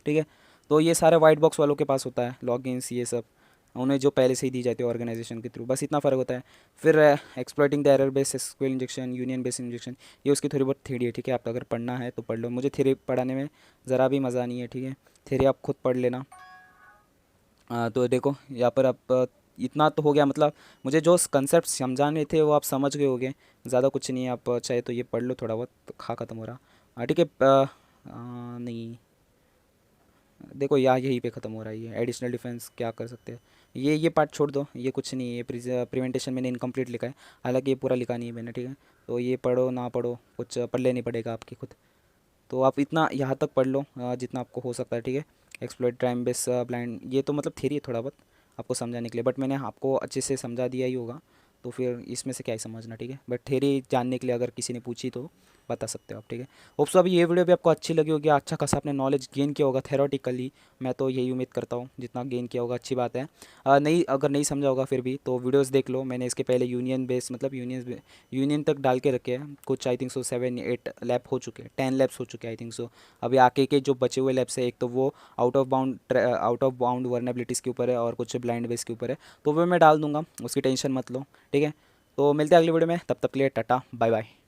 ठीक है। तो ये सारे वाइट बॉक्स वालों के पास होता है लॉगिन्स ये सब, उन्हें जो पहले से ही दी जाती है ऑर्गेनाइजेशन के थ्रू, बस इतना फ़र्क होता है। फिर exploiting the error based SQL injection, union based injection, ये उसकी थोड़ी बहुत थ्योरी है, ठीक है। आप अगर पढ़ना है तो पढ़ लो, मुझे थ्योरी पढ़ाने में ज़रा भी मज़ा नहीं है, ठीक है। थ्योरी आप खुद पढ़ लेना। तो देखो यहाँ पर आप इतना तो हो गया, मतलब मुझे जो कंसेप्ट समझाने थे वो आप समझ गए होंगे। ज़्यादा कुछ नहीं है, आप चाहे तो ये पढ़ लो थोड़ा बहुत, तो खा ख़त्म हो रहा। हाँ ठीक है। नहीं, देखो यहाँ यहीं पे ख़त्म हो रहा है। ये एडिशनल डिफेंस क्या कर सकते हैं, ये पार्ट छोड़ दो, ये कुछ नहीं है। ये प्रिवेंटेशन मैंने इनकम्प्लीट लिखा है, हालांकि ये पूरा लिखा नहीं है मैंने, ठीक है। तो ये पढ़ो ना पढ़ो कुछ पढ़ लेनी पड़ेगा आपकी खुद। तो आप इतना यहाँ तक पढ़ लो जितना आपको हो सकता है, ठीक है। एक्सप्लोइट टाइम बेस ब्लाइंड, ये तो मतलब थ्योरी है थोड़ा बहुत आपको समझाने के लिए, बट मैंने आपको अच्छे से समझा दिया ही होगा, तो फिर इसमें से क्या ही समझना, ठीक है। बट थ्योरी जानने के लिए अगर किसी ने पूछी तो बता सकते हो आप, ठीक है। होप सो अभी ये वीडियो भी आपको अच्छी लगी होगी, अच्छा खासा आपने नॉलेज गेन किया होगा थेरोटिकली। मैं तो यही उम्मीद करता हूँ, जितना गेन किया होगा अच्छी बात है। नहीं, अगर नहीं समझा होगा फिर भी तो वीडियोस देख लो। मैंने इसके पहले यूनियन बेस मतलब यूनियन तक डाल के रखे हैं कुछ, आई थिंक सो 7-8 लैब हो चुके हैं, 10 लैब्स हो चुके हैं आई थिंक सो। अभी आके के जो बचे हुए लैब्स है, एक तो वो आउट ऑफ बाउंड वर्नेबिलिटीज़ के ऊपर है और कुछ ब्लाइंड बेस के ऊपर है, तो वो मैं डाल दूंगा, उसकी टेंशन मत लो, ठीक है। तो मिलते हैं अगली वीडियो में, तब तक के लिए टाटा बाय बाय।